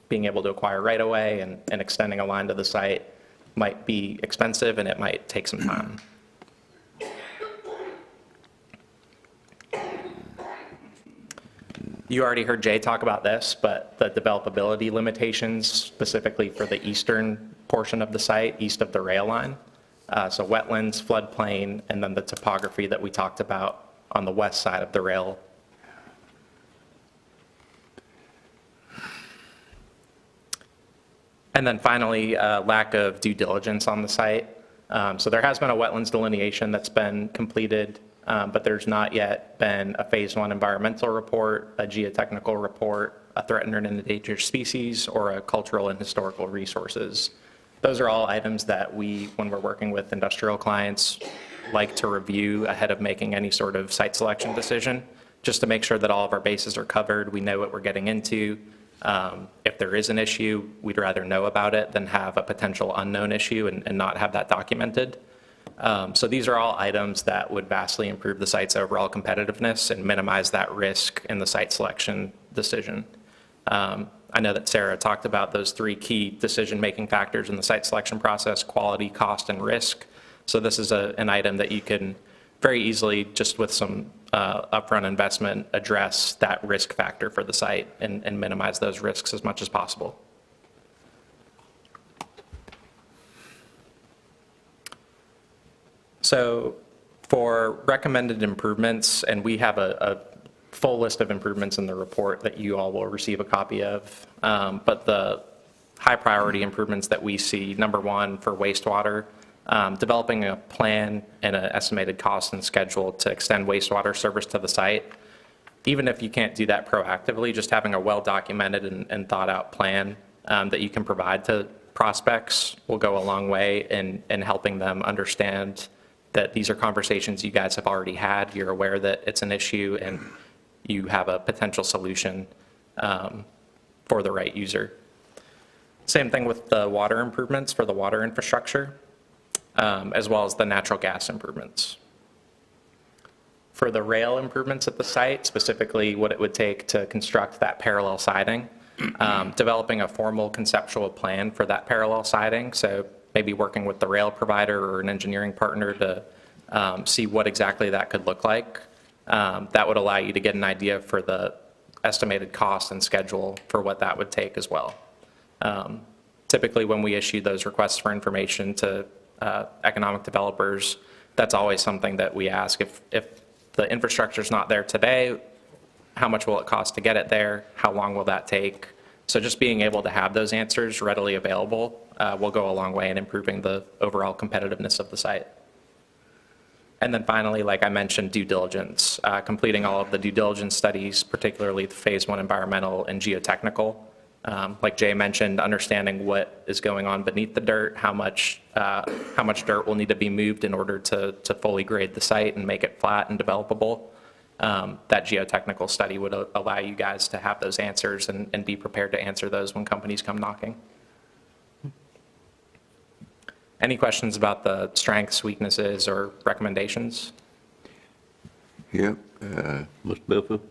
Being able to acquire right away and extending a line to the site might be expensive and it might take some time. You already heard Jay talk about this, but the developability limitations specifically for the eastern portion of the site, east of the rail line. So wetlands, floodplain, and then the topography that we talked about on the west side of the rail. And then finally, lack of due diligence on the site. So there has been a wetlands delineation that's been completed, but there's not yet been a phase 1 environmental report, a geotechnical report, a threatened and endangered species, or a cultural and historical resources. Those are all items that we, when we're working with industrial clients, like to review ahead of making any sort of site selection decision, just to make sure that all of our bases are covered, we know what we're getting into. If there is an issue, we'd rather know about it than have a potential unknown issue and not have that documented. So these are all items that would vastly improve the site's overall competitiveness and minimize that risk in the site selection decision. I know that Sarah talked about those 3 key decision-making factors in the site selection process: quality, cost, and risk. So this is an item that you can very easily, just with some upfront investment, address that risk factor for the site and minimize those risks as much as possible. So for recommended improvements, and we have a full list of improvements in the report that you all will receive a copy of, but the high priority improvements that we see, number 1, for wastewater, developing a plan and an estimated cost and schedule to extend wastewater service to the site. Even if you can't do that proactively, just having a well-documented and thought-out plan that you can provide to prospects will go a long way in helping them understand that these are conversations you guys have already had. You're aware that it's an issue and you have a potential solution for the right user. Same thing with the water improvements for the water infrastructure, as well as the natural gas improvements. For the rail improvements at the site, specifically what it would take to construct that parallel siding, developing a formal conceptual plan for that parallel siding, so maybe working with the rail provider or an engineering partner to see what exactly that could look like. That would allow you to get an idea for the estimated cost and schedule for what that would take as well. Typically, when we issue those requests for information to economic developers, that's always something that we ask. If the infrastructure is not there today, how much will it cost to get it there? How long will that take? So just being able to have those answers readily available will go a long way in improving the overall competitiveness of the site. And then finally, like I mentioned, due diligence, completing all of the due diligence studies, particularly the Phase 1 environmental and geotechnical. Like Jay mentioned, understanding what is going on beneath the dirt, how much dirt will need to be moved in order to fully grade the site and make it flat and developable. That geotechnical study would allow you guys to have those answers and be prepared to answer those when companies come knocking. Any questions about the strengths, weaknesses, or recommendations? Yep. Mr. Belfield?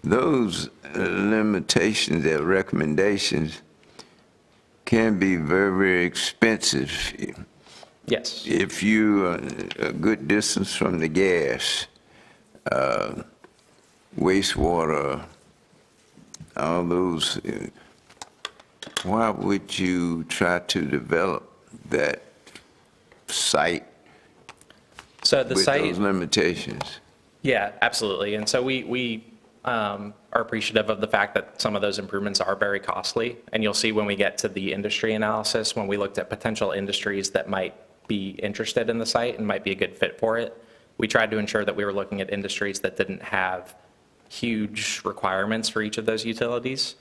Those limitations and recommendations can be very, very expensive. Yes. If you are a good distance from the gas, wastewater, all those, why would you try to develop that site So the with site. those limitations? Yeah, absolutely. And so we are appreciative of the fact that some of those improvements are very costly. And you'll see when we get to the industry analysis, when we looked at potential industries that might be interested in the site and might be a good fit for it, we tried to ensure that we were looking at industries that didn't have huge requirements for each of those utilities.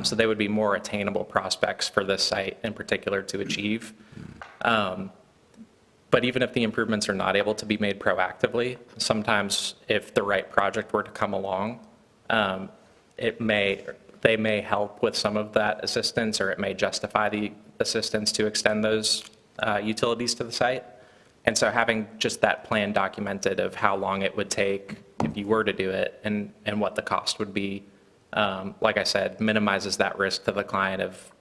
So they would be more attainable prospects for this site in particular to achieve. But even if the improvements are not able to be made proactively, sometimes if the right project were to come along, they may help with some of that assistance, or it may justify the assistance to extend those utilities to the site. And so having just that plan documented of how long it would take if you were to do it and what the cost would be, like I said, minimizes that risk to the client of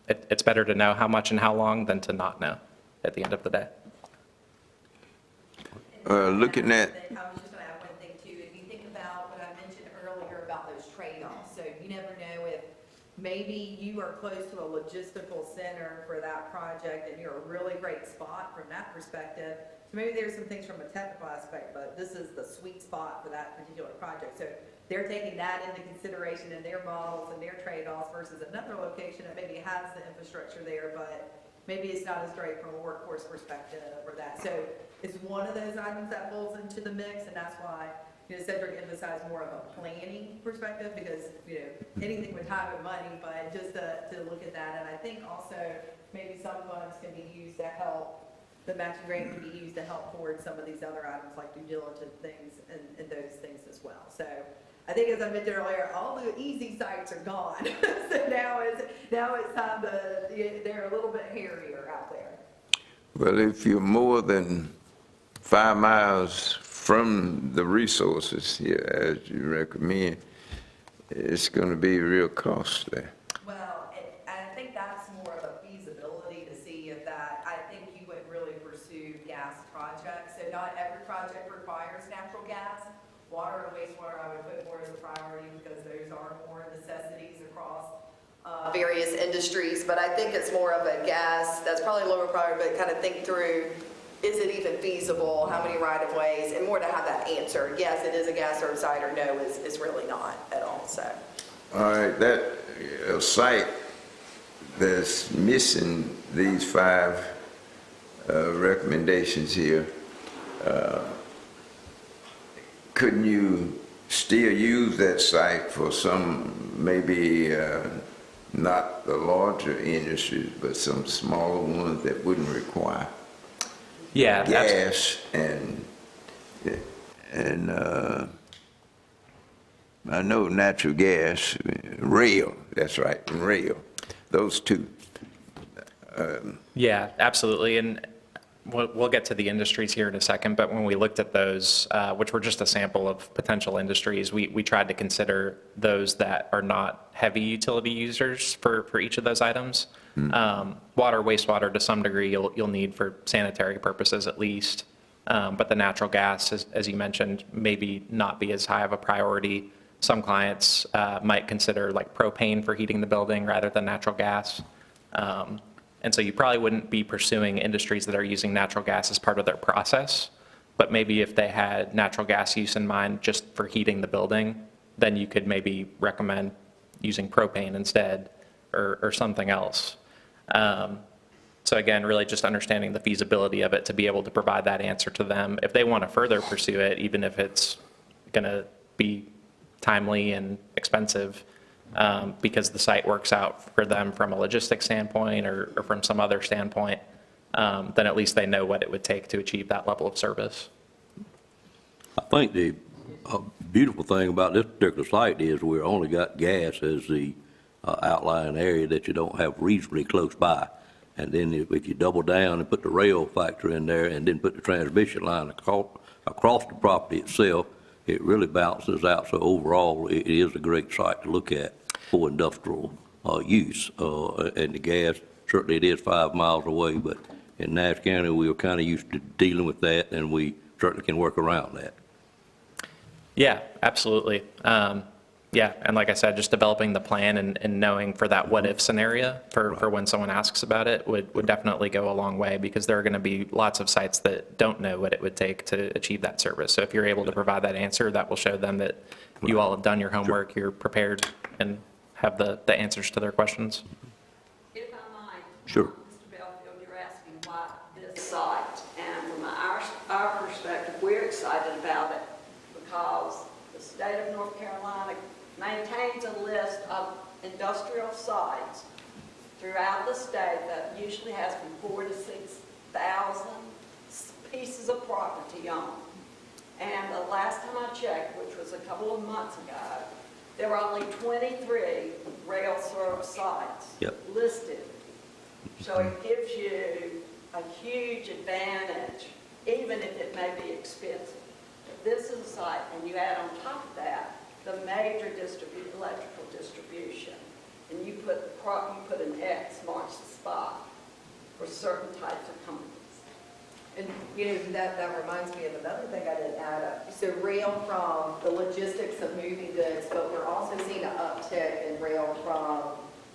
it's better to know how much and how long than to not know at the end of the day. Looking at, I was just going to add one thing too. If you think about what I mentioned earlier about those trade-offs, so you never know if maybe you are close to a logistical center for that project and you're a really great spot from that perspective. So maybe there's some things from a technical aspect, but this is the sweet spot for that particular project. So they're taking that into consideration in their models and their trade-offs versus another location that maybe has the infrastructure there, but maybe it's not as great from a workforce perspective or that. So it's one of those items that falls into the mix, and that's why, Cedric emphasized more of a planning perspective, because, anything with time and money, but just to look at that. And I think also maybe some funds can be used to help, the matching grant can be used to help forward some of these other items like due diligence things and those things as well. So I think, as I mentioned earlier, all the easy sites are gone. So now it's time they're a little bit hairier out there. well, if you're more than 5 miles from the resources here, as you recommend, it's going to be real costly. Well, I think that's more of a feasibility to see if that, I think you would really pursue gas projects. So not every project requires natural gas. Water and wastewater I would put more as a priority, because those are more necessities across various industries. But I think it's more of a gas, that's probably lower priority, but kind of think through, is it even feasible? How many right-of-ways? And more to have that answer. Yes, it is a gas served site, or no, is really not at all. So. All right, that site that's missing these 5 recommendations here, couldn't you still use that site for some, maybe not the larger industries, but some smaller ones that wouldn't require gas and I know natural gas, rail, that's right, and rail, those two. Yeah, absolutely. And we'll get to the industries here in a second, but when we looked at those, which were just a sample of potential industries, we tried to consider those that are not heavy utility users for each of those items. Water, wastewater, to some degree, you'll need for sanitary purposes at least. But the natural gas, as you mentioned, maybe not be as high of a priority. Some clients might consider like propane for heating the building rather than natural gas. And so you probably wouldn't be pursuing industries that are using natural gas as part of their process. But maybe if they had natural gas use in mind just for heating the building, then you could maybe recommend using propane instead, or something else. So again, really just understanding the feasibility of it to be able to provide that answer to them. If they want to further pursue it, even if it's going to be timely and expensive, because the site works out for them from a logistics standpoint or from some other standpoint, then at least they know what it would take to achieve that level of service. I think the beautiful thing about this particular site is we've only got gas as the outlying area that you don't have reasonably close by. And then if you double down and put the rail factor in there and then put the transmission line across the property itself, it really balances out. So overall, it is a great site to look at for industrial use. And the gas, certainly it is 5 miles away, but in Nash County, we were kind of used to dealing with that, and we certainly can work around that. Yeah, absolutely. Yeah, and like I said, just developing the plan and knowing for that what-if scenario for when someone asks about it would definitely go a long way, because there are going to be lots of sites that don't know what it would take to achieve that service. So if you're able to provide that answer, that will show them that you all have done your homework, you're prepared, and have the answers to their questions. If I might. Sure. Mr. Belfield, you're asking why this site, and from our perspective, we're excited about it because the state of North Carolina maintains a list of industrial sites throughout the state that usually has from 4,000 to 6,000 pieces of property on. And the last time I checked, which was a couple of months ago, there were only 23 rail served sites listed. So it gives you a huge advantage, even if it may be expensive. If this is a site, and you add on top of that the major electrical distribution, and you put an X marks the spot for certain types of companies. And, that reminds me of another thing I didn't add up. So rail from the logistics of moving goods, but we're also seeing an uptick in rail from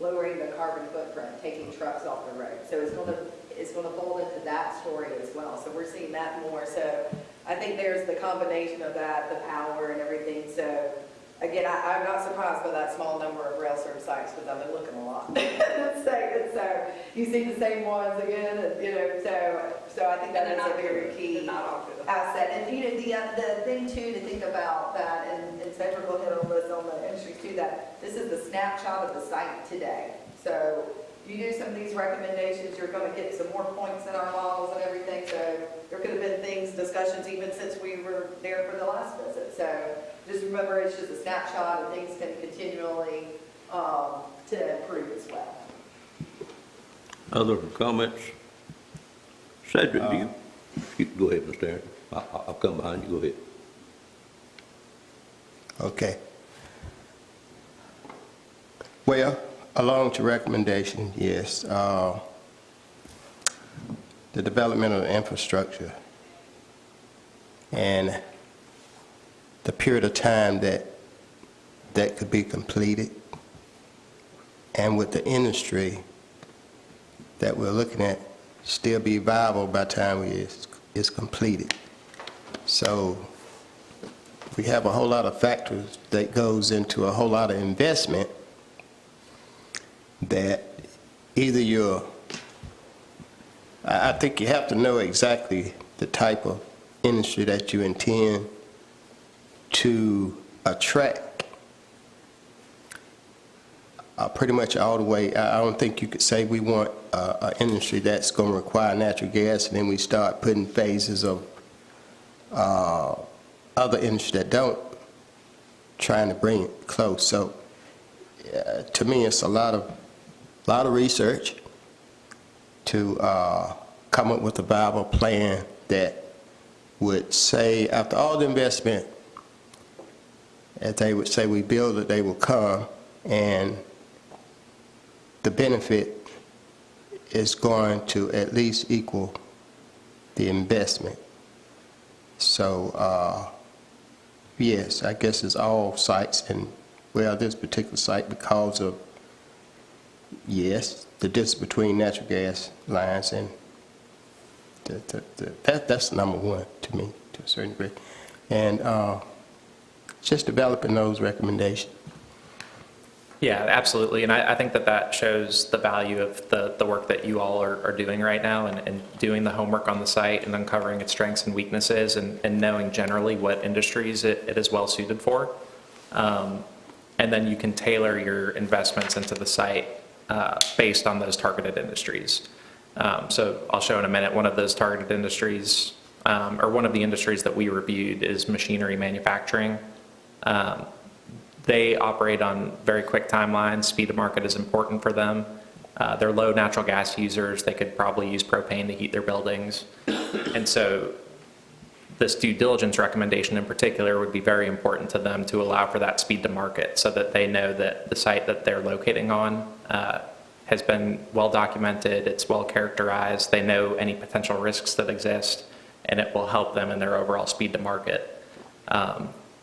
lowering the carbon footprint, taking trucks off the road. So it's going to fold into that story as well. So we're seeing that more. So I think there's the combination of that, the power and everything. So again, I'm not surprised by that small number of rail served sites, because I've been looking a lot. So you see the same ones again, and, so I think that is a very key asset. And, the thing too to think about that, and Cedric will hit on this on the industry too, that this is the snapshot of the site today. So you do some of these recommendations, you're going to get some more points in our models and everything. So there could have been discussions even since we were there for the last visit. So just remember, it's just a snapshot, and things can continually to improve as well. Other comments? Cedric, you go ahead, Mr. Aaron. I'll come behind you. Go ahead. Okay. Well, along with your recommendation, yes, the development of the infrastructure and the period of time that could be completed, and with the industry that we're looking at still be viable by the time it's completed. So we have a whole lot of factors that goes into a whole lot of investment that either I think you have to know exactly the type of industry that you intend to attract. Pretty much all the way. I don't think you could say we want an industry that's going to require natural gas, and then we start putting phases of other industries that don't, trying to bring it close. So to me, it's a lot of research to come up with a viable plan that would say, after all the investment, as they would say, we build it, they will come, and the benefit is going to at least equal the investment. So, yes, I guess it's all sites, and well, this particular site, because of, yes, the distance between natural gas lines, and that's number one to me, to a certain degree. And just developing those recommendations. Yeah, absolutely. And I think that that shows the value of the work that you all are doing right now and doing the homework on the site and uncovering its strengths and weaknesses and knowing generally what industries it is well suited for. And then you can tailor your investments into the site based on those targeted industries. So I'll show in a minute one of those targeted industries, or one of the industries that we reviewed is machinery manufacturing. They operate on very quick timelines. Speed to market is important for them. They're low natural gas users. They could probably use propane to heat their buildings. And so this due diligence recommendation in particular would be very important to them to allow for that speed to market so that they know that the site that they're locating on has been well documented, it's well characterized, they know any potential risks that exist, and it will help them in their overall speed to market.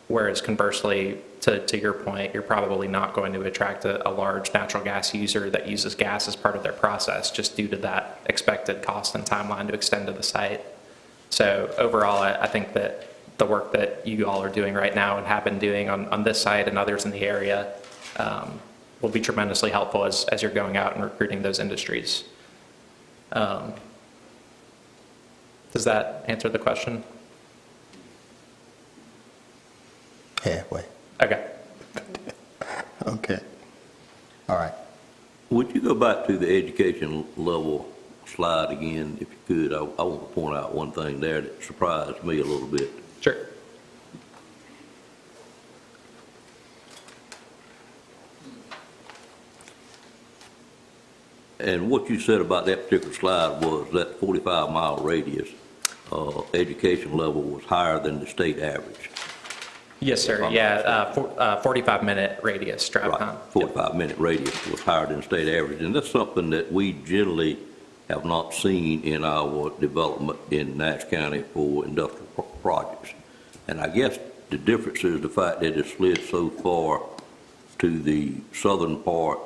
Whereas conversely, to your point, you're probably not going to attract a large natural gas user that uses gas as part of their process just due to that expected cost and timeline to extend to the site. So overall, I think that the work that you all are doing right now and have been doing on this site and others in the area will be tremendously helpful as you're going out and recruiting those industries. Does that answer the question? Halfway. Okay. Okay. All right. Would you go back to the education level slide again, if you could? I want to point out one thing there that surprised me a little bit. Sure. And what you said about that particular slide was that 45-mile radius education level was higher than the state average. Yes, sir. Yeah, 45-minute radius drive time. Right, 45-minute radius was higher than state average, and that's something that we generally have not seen in our development in Nash County for industrial projects. And I guess the difference is the fact that it slid so far to the southern part,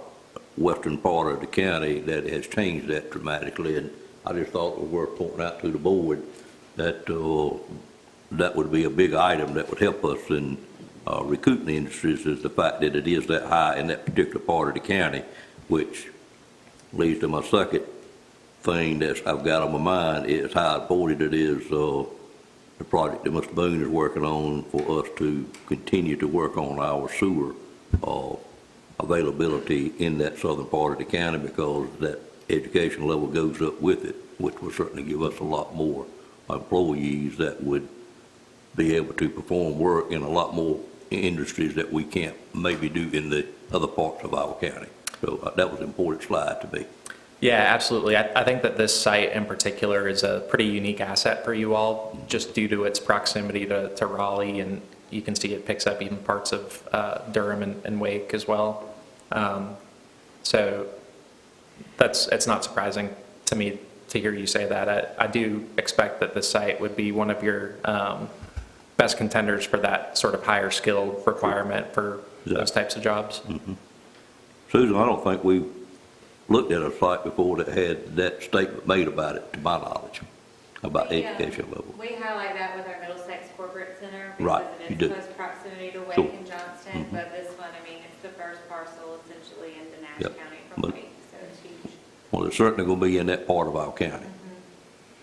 western part of the county, that it has changed that dramatically. And I just thought it was worth pointing out to the board that that would be a big item that would help us in recruiting the industries, is the fact that it is that high in that particular part of the county, which leads to my second thing that I've got on my mind is how important it is the project that Mr. Boone is working on for us to continue to work on our sewer availability in that southern part of the county, because that education level goes up with it, which will certainly give us a lot more employees that would be able to perform work in a lot more industries that we can't maybe do in the other parts of our county. So that was an important slide to me. Yeah, absolutely. I think that this site in particular is a pretty unique asset for you all, just due to its proximity to Raleigh, and you can see it picks up even parts of Durham and Wake as well. So it's not surprising to me to hear you say that. I do expect that this site would be one of your best contenders for that sort of higher skill requirement for those types of jobs. Mm-hmm. Susan, I don't think we've looked at a site before that had that statement made about it, to my knowledge, about education level. We highlight that with our Middlesex Corporate Center Right, because you of do. its close proximity to Wake Sure. and Johnston, Mhm. but this one, I mean, it's the first parcel essentially into Nash Yep. County from But- Wake, so it's huge. Well, it's certainly going to be in that part of our county.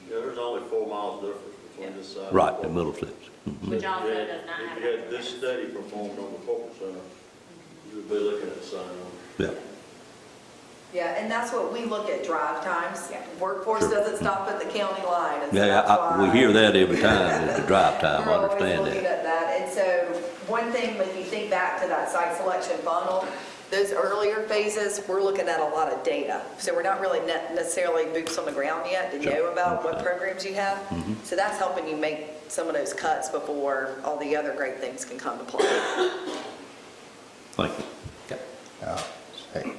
Yeah, there's only 4 miles difference between this side. Right, in Middlesex. Mhm. Which also If you had- does not have. If you had that this study performed on the corporate center, you would be looking at the same one. Yeah. Yeah, and that's what we look at, drive times. Workforce doesn't stop at the county line, and so Yeah, that's we why hear that every time, is the drive time, I we're always understand looking that. at that. And so, one thing, if you think back to that site selection funnel, those earlier phases, we're looking at a lot of data. So we're not really necessarily boots on the ground yet to know about what programs you have. Mhm. So that's helping you make some of those cuts before all the other great things can come to play. Thank you. Hey,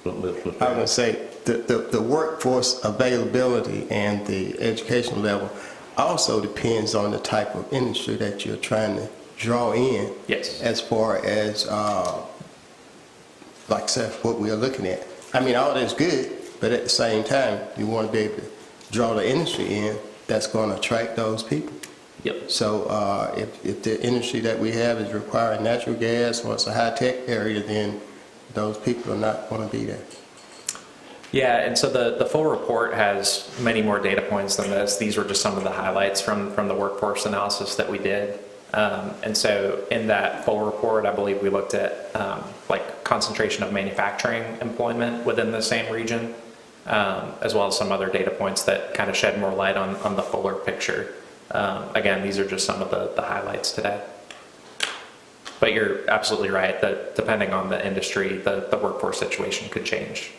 Something else, Mr. I was going to say, the workforce availability and the education level also depends on the type of industry that you're trying to draw in. Yes. As far as, like I said, what we are looking at. I mean, all that's good, but at the same time, you want to be able to draw the industry in that's going to attract those people. Yep. So if the industry that we have is requiring natural gas or it's a high-tech area, then those people are not going to be there. Yeah, and so the full report has many more data points than this. These were just some of the highlights from the workforce analysis that we did. And so in that full report, I believe we looked at like concentration of manufacturing employment within the same region, as well as some other data points that kind of shed more light on the fuller picture. Again, these are just some of the highlights today. But you're absolutely right that depending on the industry, the workforce situation could change.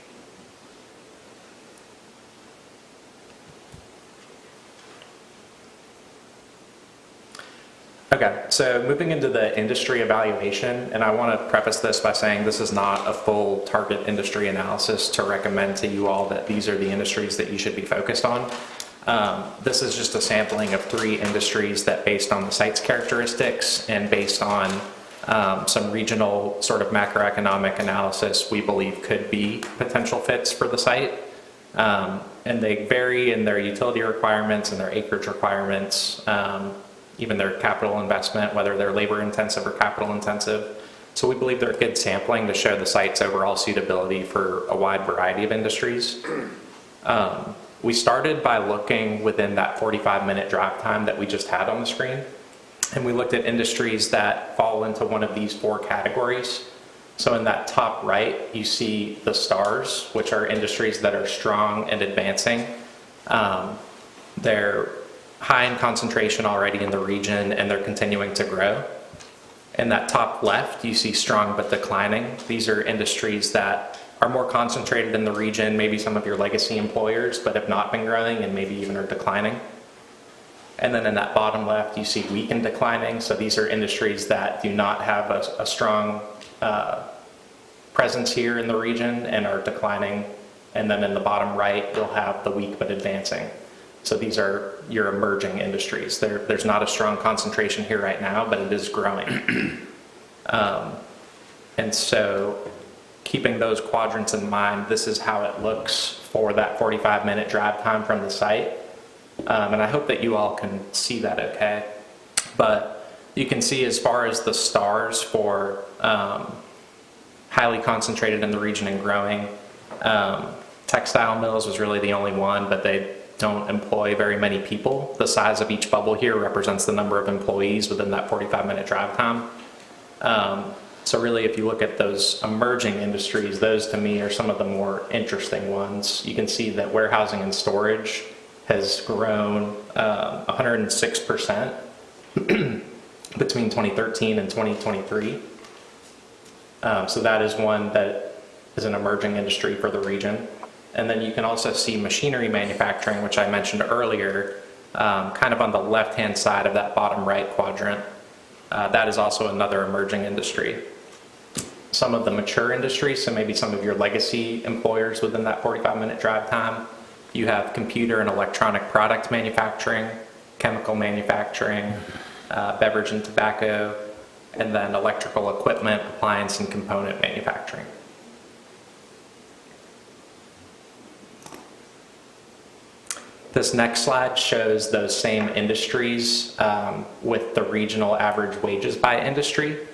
Okay, so moving into the industry evaluation, and I want to preface this by saying this is not a full target industry analysis to recommend to you all that these are the industries that you should be focused on. This is just a sampling of 3 industries that, based on the site's characteristics and based on some regional sort of macroeconomic analysis, we believe could be potential fits for the site. And they vary in their utility requirements and their acreage requirements, even their capital investment, whether they're labor intensive or capital intensive. So we believe they're a good sampling to show the site's overall suitability for a wide variety of industries. We started by looking within that 45-minute drive time that we just had on the screen, and we looked at industries that fall into one of these 4 categories. So in that top right, you see the stars, which are industries that are strong and advancing. They're high in concentration already in the region, and they're continuing to grow. In that top left, you see strong but declining. These are industries that are more concentrated in the region, maybe some of your legacy employers, but have not been growing and maybe even are declining. And then in that bottom left, you see weak and declining. So these are industries that do not have a strong presence here in the region and are declining. And then in the bottom right, you'll have the weak but advancing. So these are your emerging industries. There's not a strong concentration here right now, but it is growing. And so keeping those quadrants in mind, this is how it looks for that 45-minute drive time from the site. And I hope that you all can see that okay. But you can see as far as the stars for highly concentrated in the region and growing, textile mills was really the only one, but they don't employ very many people. The size of each bubble here represents the number of employees within that 45-minute drive time. So really, if you look at those emerging industries, those to me are some of the more interesting ones. You can see that warehousing and storage has grown 106% between 2013 and 2023. So that is one that is an emerging industry for the region. And then you can also see machinery manufacturing, which I mentioned earlier, kind of on the left-hand side of that bottom right quadrant. That is also another emerging industry. Some of the mature industries, so maybe some of your legacy employers within that 45-minute drive time, you have computer and electronic product manufacturing, chemical manufacturing, beverage and tobacco, and then electrical equipment, appliance, and component manufacturing. This next slide shows those same industries with the regional average wages by industry.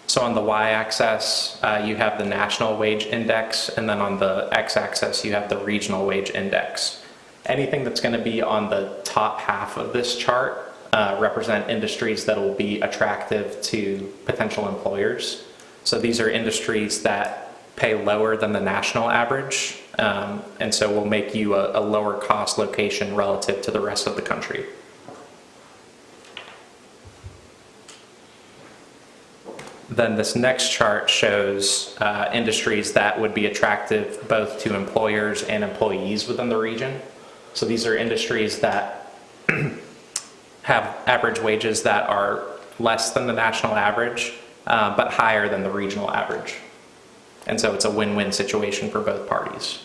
So on the y-axis, you have the national wage index, and then on the x-axis, you have the regional wage index. Anything that's going to be on the top half of this chart represent industries that will be attractive to potential employers. So these are industries that pay lower than the national average, and so will make you a lower cost location relative to the rest of the country. Then this next chart shows industries that would be attractive both to employers and employees within the region. So these are industries that have average wages that are less than the national average, but higher than the regional average. And so it's a win-win situation for both parties.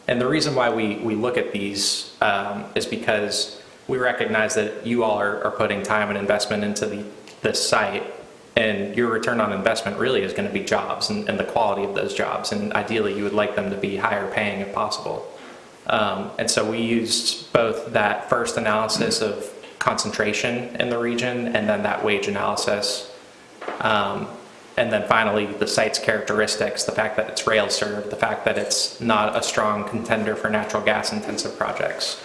And the reason why we look at these is because we recognize that you all are putting time and investment into this site, and your return on investment really is going to be jobs and the quality of those jobs. And ideally, you would like them to be higher paying if possible. And so we used both that first analysis of concentration in the region and then that wage analysis. And then finally, the site's characteristics, the fact that it's rail served, the fact that it's not a strong contender for natural gas intensive projects.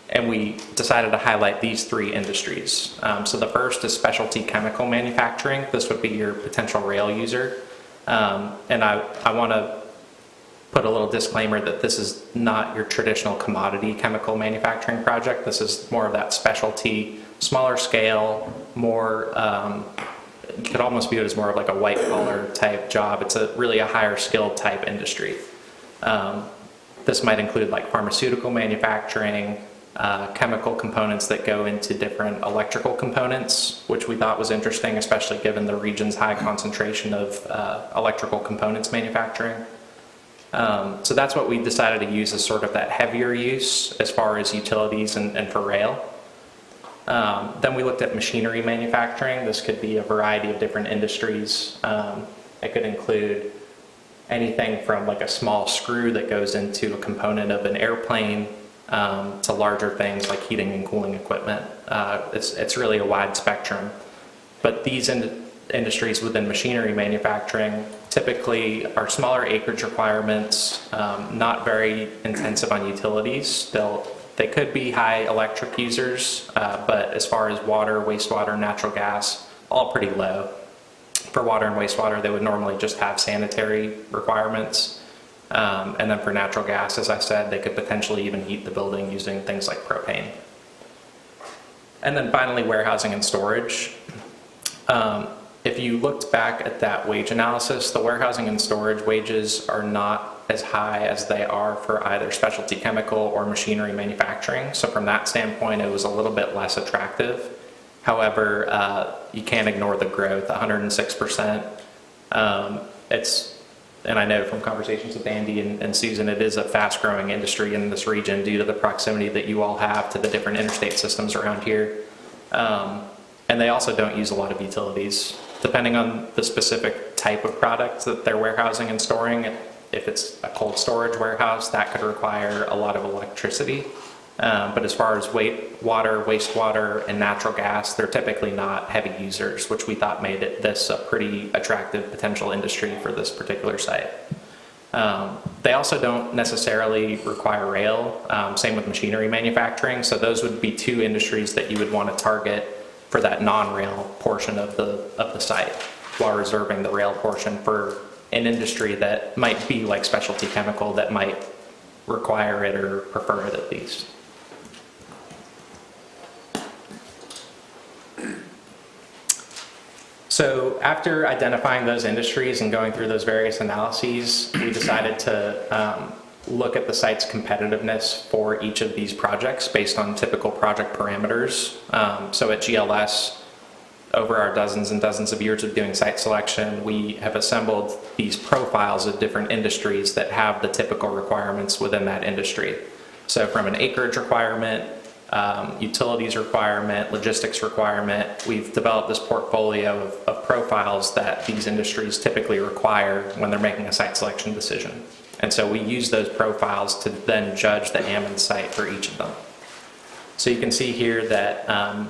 And we decided to highlight these three industries. So the first is specialty chemical manufacturing. This would be your potential rail user. And I want to put a little disclaimer that this is not your traditional commodity chemical manufacturing project. This is more of that specialty, smaller scale, more, you could almost view it as more of like a white collar type job. It's really a higher skilled type industry. This might include like pharmaceutical manufacturing, chemical components that go into different electrical components, which we thought was interesting, especially given the region's high concentration of electrical components manufacturing. So that's what we decided to use as sort of that heavier use as far as utilities and for rail. Then we looked at machinery manufacturing. This could be a variety of different industries. It could include anything from like a small screw that goes into a component of an airplane to larger things like heating and cooling equipment. It's really a wide spectrum. But these industries within machinery manufacturing typically are smaller acreage requirements, not very intensive on utilities. They could be high electric users, but as far as water, wastewater, natural gas, all pretty low. For water and wastewater, they would normally just have sanitary requirements. And then for natural gas, as I said, they could potentially even heat the building using things like propane. And then finally, warehousing and storage. If you looked back at that wage analysis, the warehousing and storage wages are not as high as they are for either specialty chemical or machinery manufacturing. So from that standpoint, it was a little bit less attractive. However, you can't ignore the growth, 106%. And I know from conversations with Andy and Susan, it is a fast-growing industry in this region due to the proximity that you all have to the different interstate systems around here. And they also don't use a lot of utilities. Depending on the specific type of product that they're warehousing and storing, if it's a cold storage warehouse, that could require a lot of electricity. But as far as water, wastewater, and natural gas, they're typically not heavy users, which we thought made this a pretty attractive potential industry for this particular site. They also don't necessarily require rail, same with machinery manufacturing, so those would be two industries that you would want to target for that non-rail portion of the site, while reserving the rail portion for an industry that might be like specialty chemical that might require it or prefer it at least. So after identifying those industries and going through those various analyses, we decided to look at the site's competitiveness for each of these projects based on typical project parameters. So at GLS, over our dozens and dozens of years of doing site selection, we have assembled these profiles of different industries that have the typical requirements within that industry. So from an acreage requirement, utilities requirement, logistics requirement, we've developed this portfolio of profiles that these industries typically require when they're making a site selection decision. And so we use those profiles to then judge the Ammons site for each of them. So you can see here that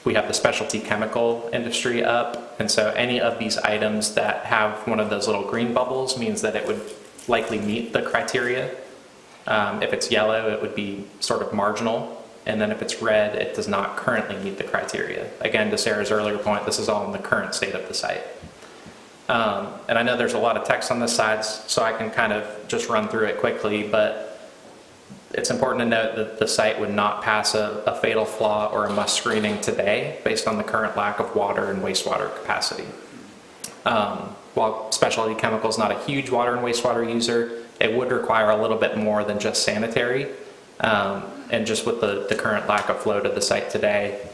we have the specialty chemical industry up. And so any of these items that have one of those little green bubbles means that it would likely meet the criteria. If it's yellow, it would be sort of marginal. And then if it's red, it does not currently meet the criteria. Again, to Sarah's earlier point, this is all in the current state of the site. And I know there's a lot of text on this side, so I can kind of just run through it quickly, but it's important to note that the site would not pass a fatal flaw or a must screening today based on the current lack of water and wastewater capacity. While specialty chemical is not a huge water and wastewater user, it would require a little bit more than just sanitary. And just with the current lack of flow to the site today,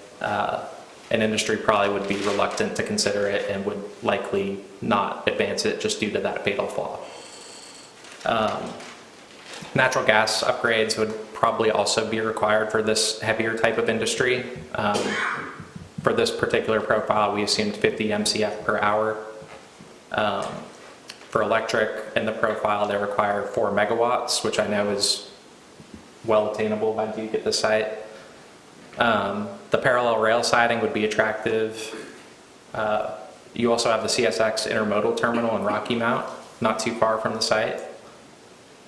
an industry probably would be reluctant to consider it and would likely not advance it just due to that fatal flaw. Natural gas upgrades would probably also be required for this heavier type of industry. For this particular profile, we assumed 50 MCF per hour. For electric in the profile, they require 4 megawatts, which I know is well attainable by Duke at the site. The parallel rail siding would be attractive. You also have the CSX intermodal terminal in Rocky Mount, not too far from the site.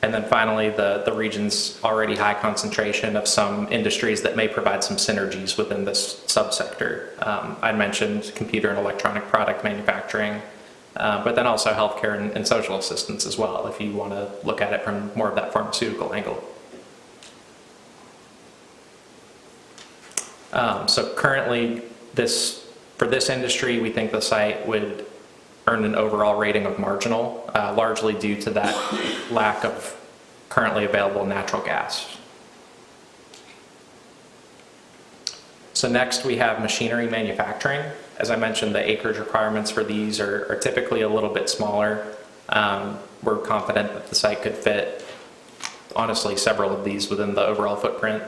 And then finally, the region's already high concentration of some industries that may provide some synergies within this subsector. I mentioned computer and electronic product manufacturing, but then also healthcare and social assistance as well, if you want to look at it from more of that pharmaceutical angle. So currently, for this industry, we think the site would earn an overall rating of marginal, largely due to that lack of currently available natural gas. So next we have machinery manufacturing. As I mentioned, the acreage requirements for these are typically a little bit smaller. We're confident that the site could fit, honestly, several of these within the overall footprint.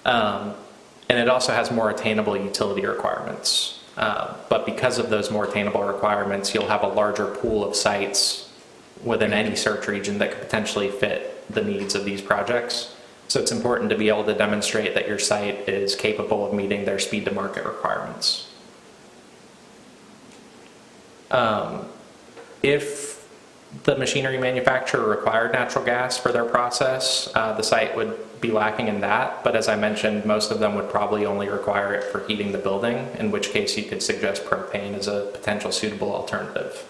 And it also has more attainable utility requirements. But because of those more attainable requirements, you'll have a larger pool of sites within any search region that could potentially fit the needs of these projects. So it's important to be able to demonstrate that your site is capable of meeting their speed to market requirements. If the machinery manufacturer required natural gas for their process, the site would be lacking in that, but as I mentioned, most of them would probably only require it for heating the building, in which case you could suggest propane as a potential suitable alternative.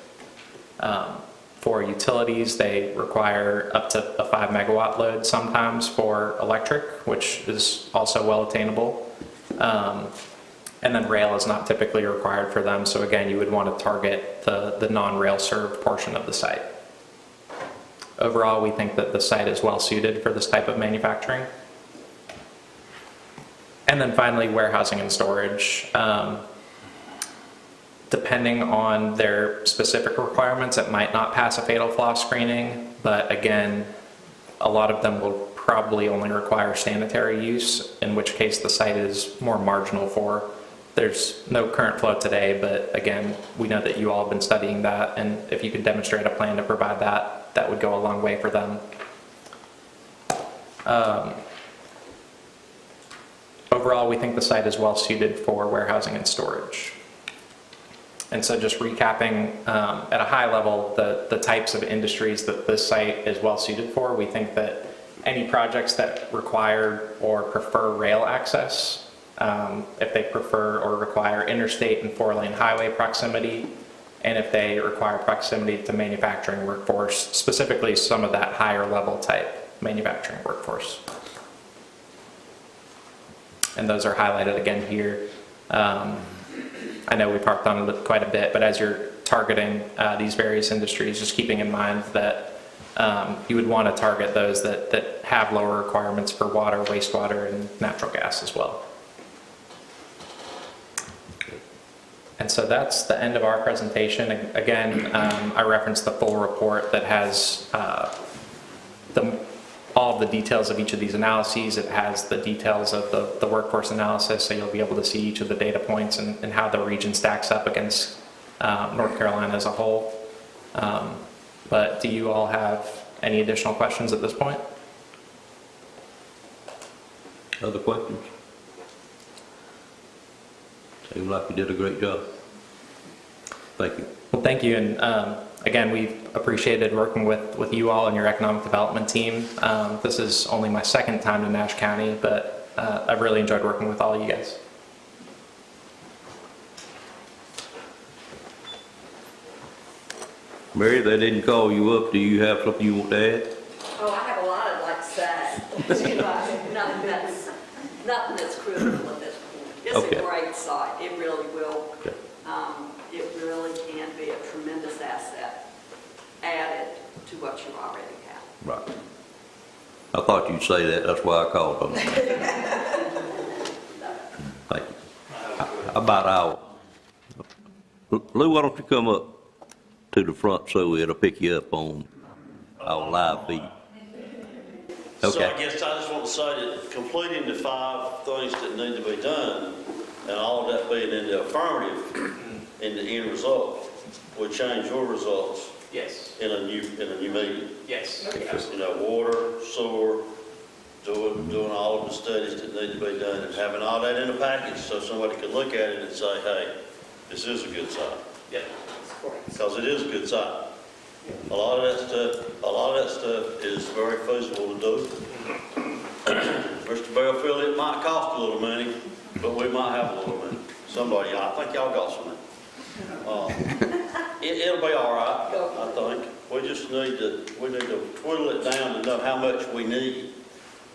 For utilities, they require up to a 5 megawatt load sometimes for electric, which is also well attainable. And then rail is not typically required for them, so again, you would want to target the non-rail served portion of the site. Overall, we think that the site is well suited for this type of manufacturing. And then finally, warehousing and storage. Depending on their specific requirements, it might not pass a fatal flaw screening, but again, a lot of them will probably only require sanitary use, in which case the site is more marginal for. There's no current flow today, but again, we know that you all have been studying that, and if you could demonstrate a plan to provide that, that would go a long way for them. Overall, we think the site is well suited for warehousing and storage. And so just recapping at a high level, the types of industries that this site is well suited for, we think that any projects that require or prefer rail access, if they prefer or require interstate and 4-lane highway proximity, and if they require proximity to manufacturing workforce, specifically some of that higher level type manufacturing workforce. And those are highlighted again here. I know we've harped on it quite a bit, but as you're targeting these various industries, just keeping in mind that you would want to target those that have lower requirements for water, wastewater, and natural gas as well. And so that's the end of our presentation. Again, I referenced the full report that has all of the details of each of these analyses. It has the details of the workforce analysis, so you'll be able to see each of the data points and how the region stacks up against North Carolina as a whole. But do you all have any additional questions at this point? Other questions? Seems like you did a great job. Thank you. Well, thank you. And again, we've appreciated working with you all and your economic development team. This is only my second time to Nash County, but I've really enjoyed working with all you guys. Mary, they didn't call you up. Do you have something you want to add? Oh, I have a lot I'd like to say. You know, nothing that's critical at this point. It's Okay. a great site. It really will. Okay. It really can be a tremendous asset added to what you already have. Right. I thought you'd say that. That's why I called on you. Thank you. How about our, Lou, why don't you come up to the front so it'll pick you up on our live feed? So Okay. I guess I just want to say that completing the 5 things that need to be done, and all of that being in the affirmative, in the end result, would change your results Yes. in a new meeting. Yes. You know, water, sewer, do it studies that need to be done, and having all that in a package so somebody could look at it and say, hey, this is a good site. Yeah. Because it is a good site. A lot of that stuff is very feasible to do. Mr. Bellfield, it might cost a little money, but we might have a little money. Somebody, I think y'all got some money. It'll be all right, I think. We just need to twiddle it down to know how much we need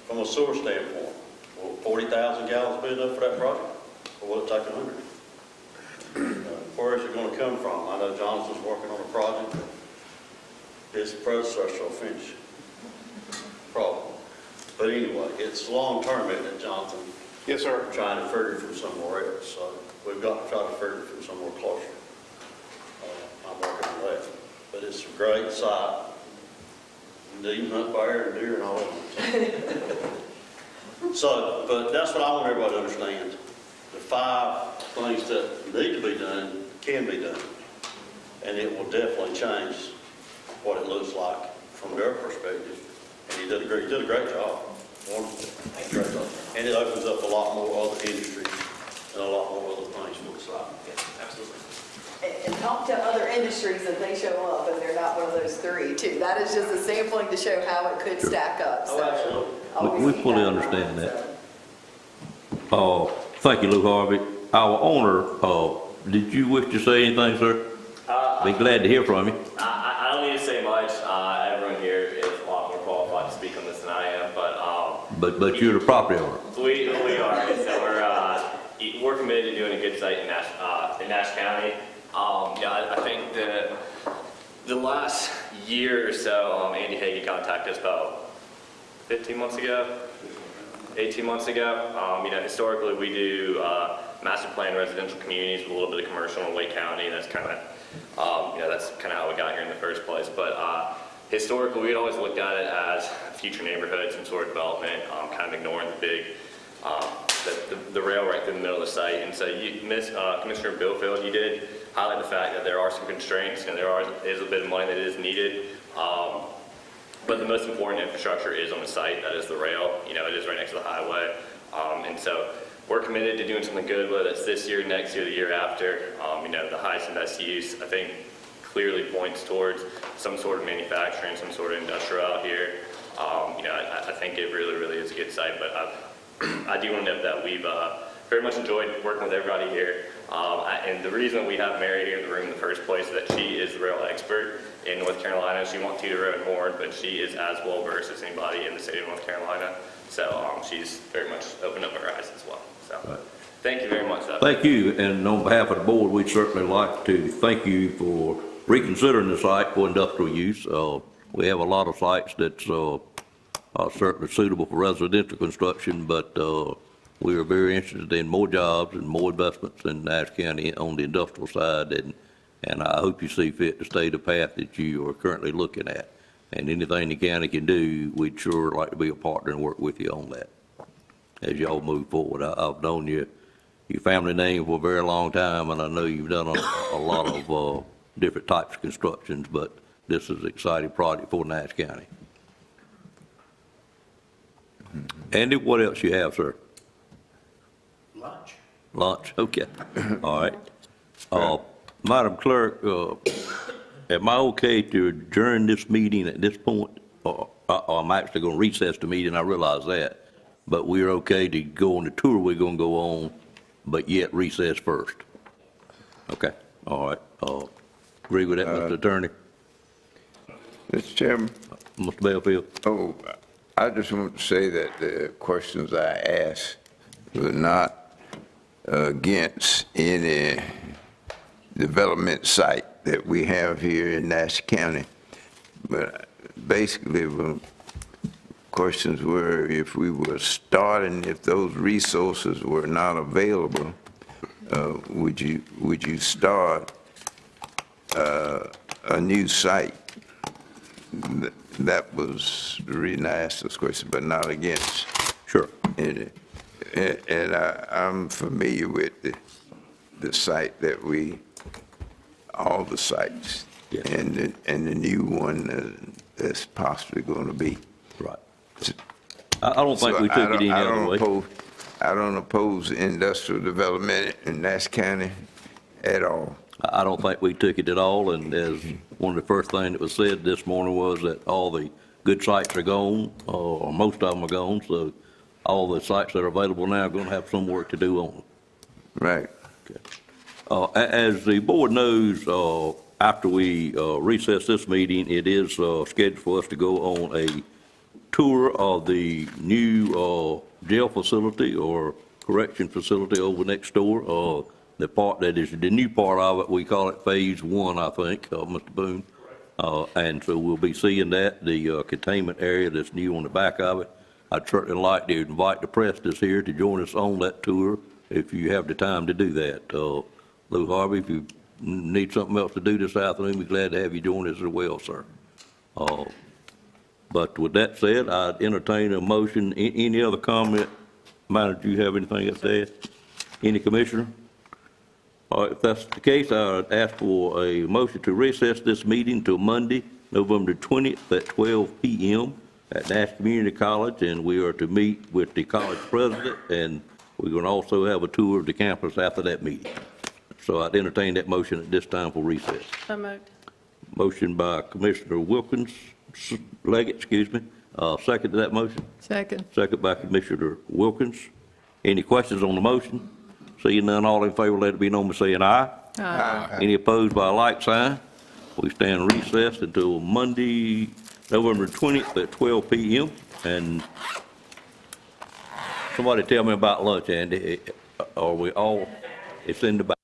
from a sewer standpoint. Will 40,000 gallons be enough for that project? Or will it take 100? Where is it going to come from? I know Jonathan's working on a project. His predecessor will finish. Problem. But anyway, it's long-term, isn't it, Jonathan? Yes, sir. We're trying to figure it from somewhere else, so we've got to try to figure it from somewhere closer. I'm working on that. But it's a great site. You can hunt bear and deer and all that. So, but that's what I want everybody to understand. The 5 things that need to be done can be done. And it will definitely change what it looks like from their perspective. And he did a great job. Wonderful. Great job. And it opens up a lot more other industries and a lot more other things for the site. Yeah, absolutely. And talk to other industries that they show up, and they're not one of those 3, too. That is just a sampling to show how it could stack up. Oh, absolutely. Always We keep fully that in understand mind, that. so. Thank you, Lou Harvey. Our owner, did you wish to say anything, sir? Be glad to hear from you. I don't need to say much. Everyone here is a lot more qualified to speak on this than I am, But you're the property owner. we are. So we're committed to doing a good site in Nash County. I think the last year or so, Andy Hagee contacted us about 15 months ago, 18 months ago. Historically we do master plan residential communities with a little bit of commercial in Wake County. That's kind of how we got here in the first place. But historically, we had always looked at it as future neighborhoods, some sort of development, kind of ignoring the big, the rail right through the middle of the site. And so, Commissioner Billfield, you did highlight the fact that there are some constraints and there is a bit of money that is needed. But the most important infrastructure is on the site. That is the rail. It is right next to the highway. And so we're committed to doing something good, whether it's this year, next year, the year after. The highest and best use, I think, clearly points towards some sort of manufacturing, some sort of industrial out here. I think it really, really is a good site, but I do want to note that we've very much enjoyed working with everybody here. And the reason we have Mary here in the room in the first place is that she is the rail expert in North Carolina. She wants you to row and horn, but she is as well versed as anybody in the state of North Carolina. So she's very much opened up her eyes as well. So thank you very much. Thank you, and on behalf of the board, we'd certainly like to thank you for reconsidering the site for industrial use. We have a lot of sites that's certainly suitable for residential construction, but we are very interested in more jobs and more investments in Nash County on the industrial side, and I hope you see fit to stay the path that you are currently looking at. And anything the county can do, we'd sure like to be a partner and work with you on that as y'all move forward. I've known your family name for a very long time, and I know you've done a lot of different types of constructions, but this is an exciting project for Nash County. Andy, what else you have, sir? Lunch. Lunch, okay. All right. Madam Clerk, am I okay to adjourn this meeting at this point? Or I'm actually going to recess the meeting, I realize that. But we're okay to go on the tour we're going to go on, but yet recess first. Okay, all right. Agree with that, Mr. Attorney? Mr. Chairman? Mr. Bellfield? I just want to say that the questions I asked were not against any development site that we have here in Nash County. But basically, the questions were if we were starting, if those resources were not available, would you start a new site? That was the reason I asked those questions, but not against. Sure. And I'm familiar with the site that all the sites, yes, and the new one that's possibly going to be. Right. I don't think we So took it any other way. I don't oppose industrial development in Nash County at all. I don't think we took it at all, and as one of the first things that was said this morning was that all the good sites are gone, or most of them are gone, so all the sites that are available now are going to have some work to do on them. Right. As the board knows, after we recess this meeting, it is scheduled for us to go on a tour of the new jail facility or correction facility over next door. The part that is the new part of it, we call it Phase 1, I think, Mr. Boone. And so we'll be seeing that, the containment area that's new on the back of it. I'd certainly like to invite the press that's here to join us on that tour if you have the time to do that. Lou Harvey, if you need something else to do this afternoon, we're glad to have you join us as well, sir. But with that said, I'd entertain a motion. Any other comment? Manager, do you have anything to say? Any commissioner? All right, if that's the case, I'd ask for a motion to recess this meeting till Monday, November 20th at 12 p.m. at Nash Community College, and we are to meet with the college president, and we're going to also have a tour of the campus after that meeting. So I'd entertain that motion at this time for recess. So moved. Motion by Commissioner Leggett, second to that motion? Second. Second by Commissioner Wilkins. Any questions on the motion? Seeing none, all in favor, let it be known by saying aye. Aye. Any opposed by a like sign? We stand recessed until Monday, November 20th at 12 p.m. And somebody tell me about lunch, Andy. Are we all, it's in the back.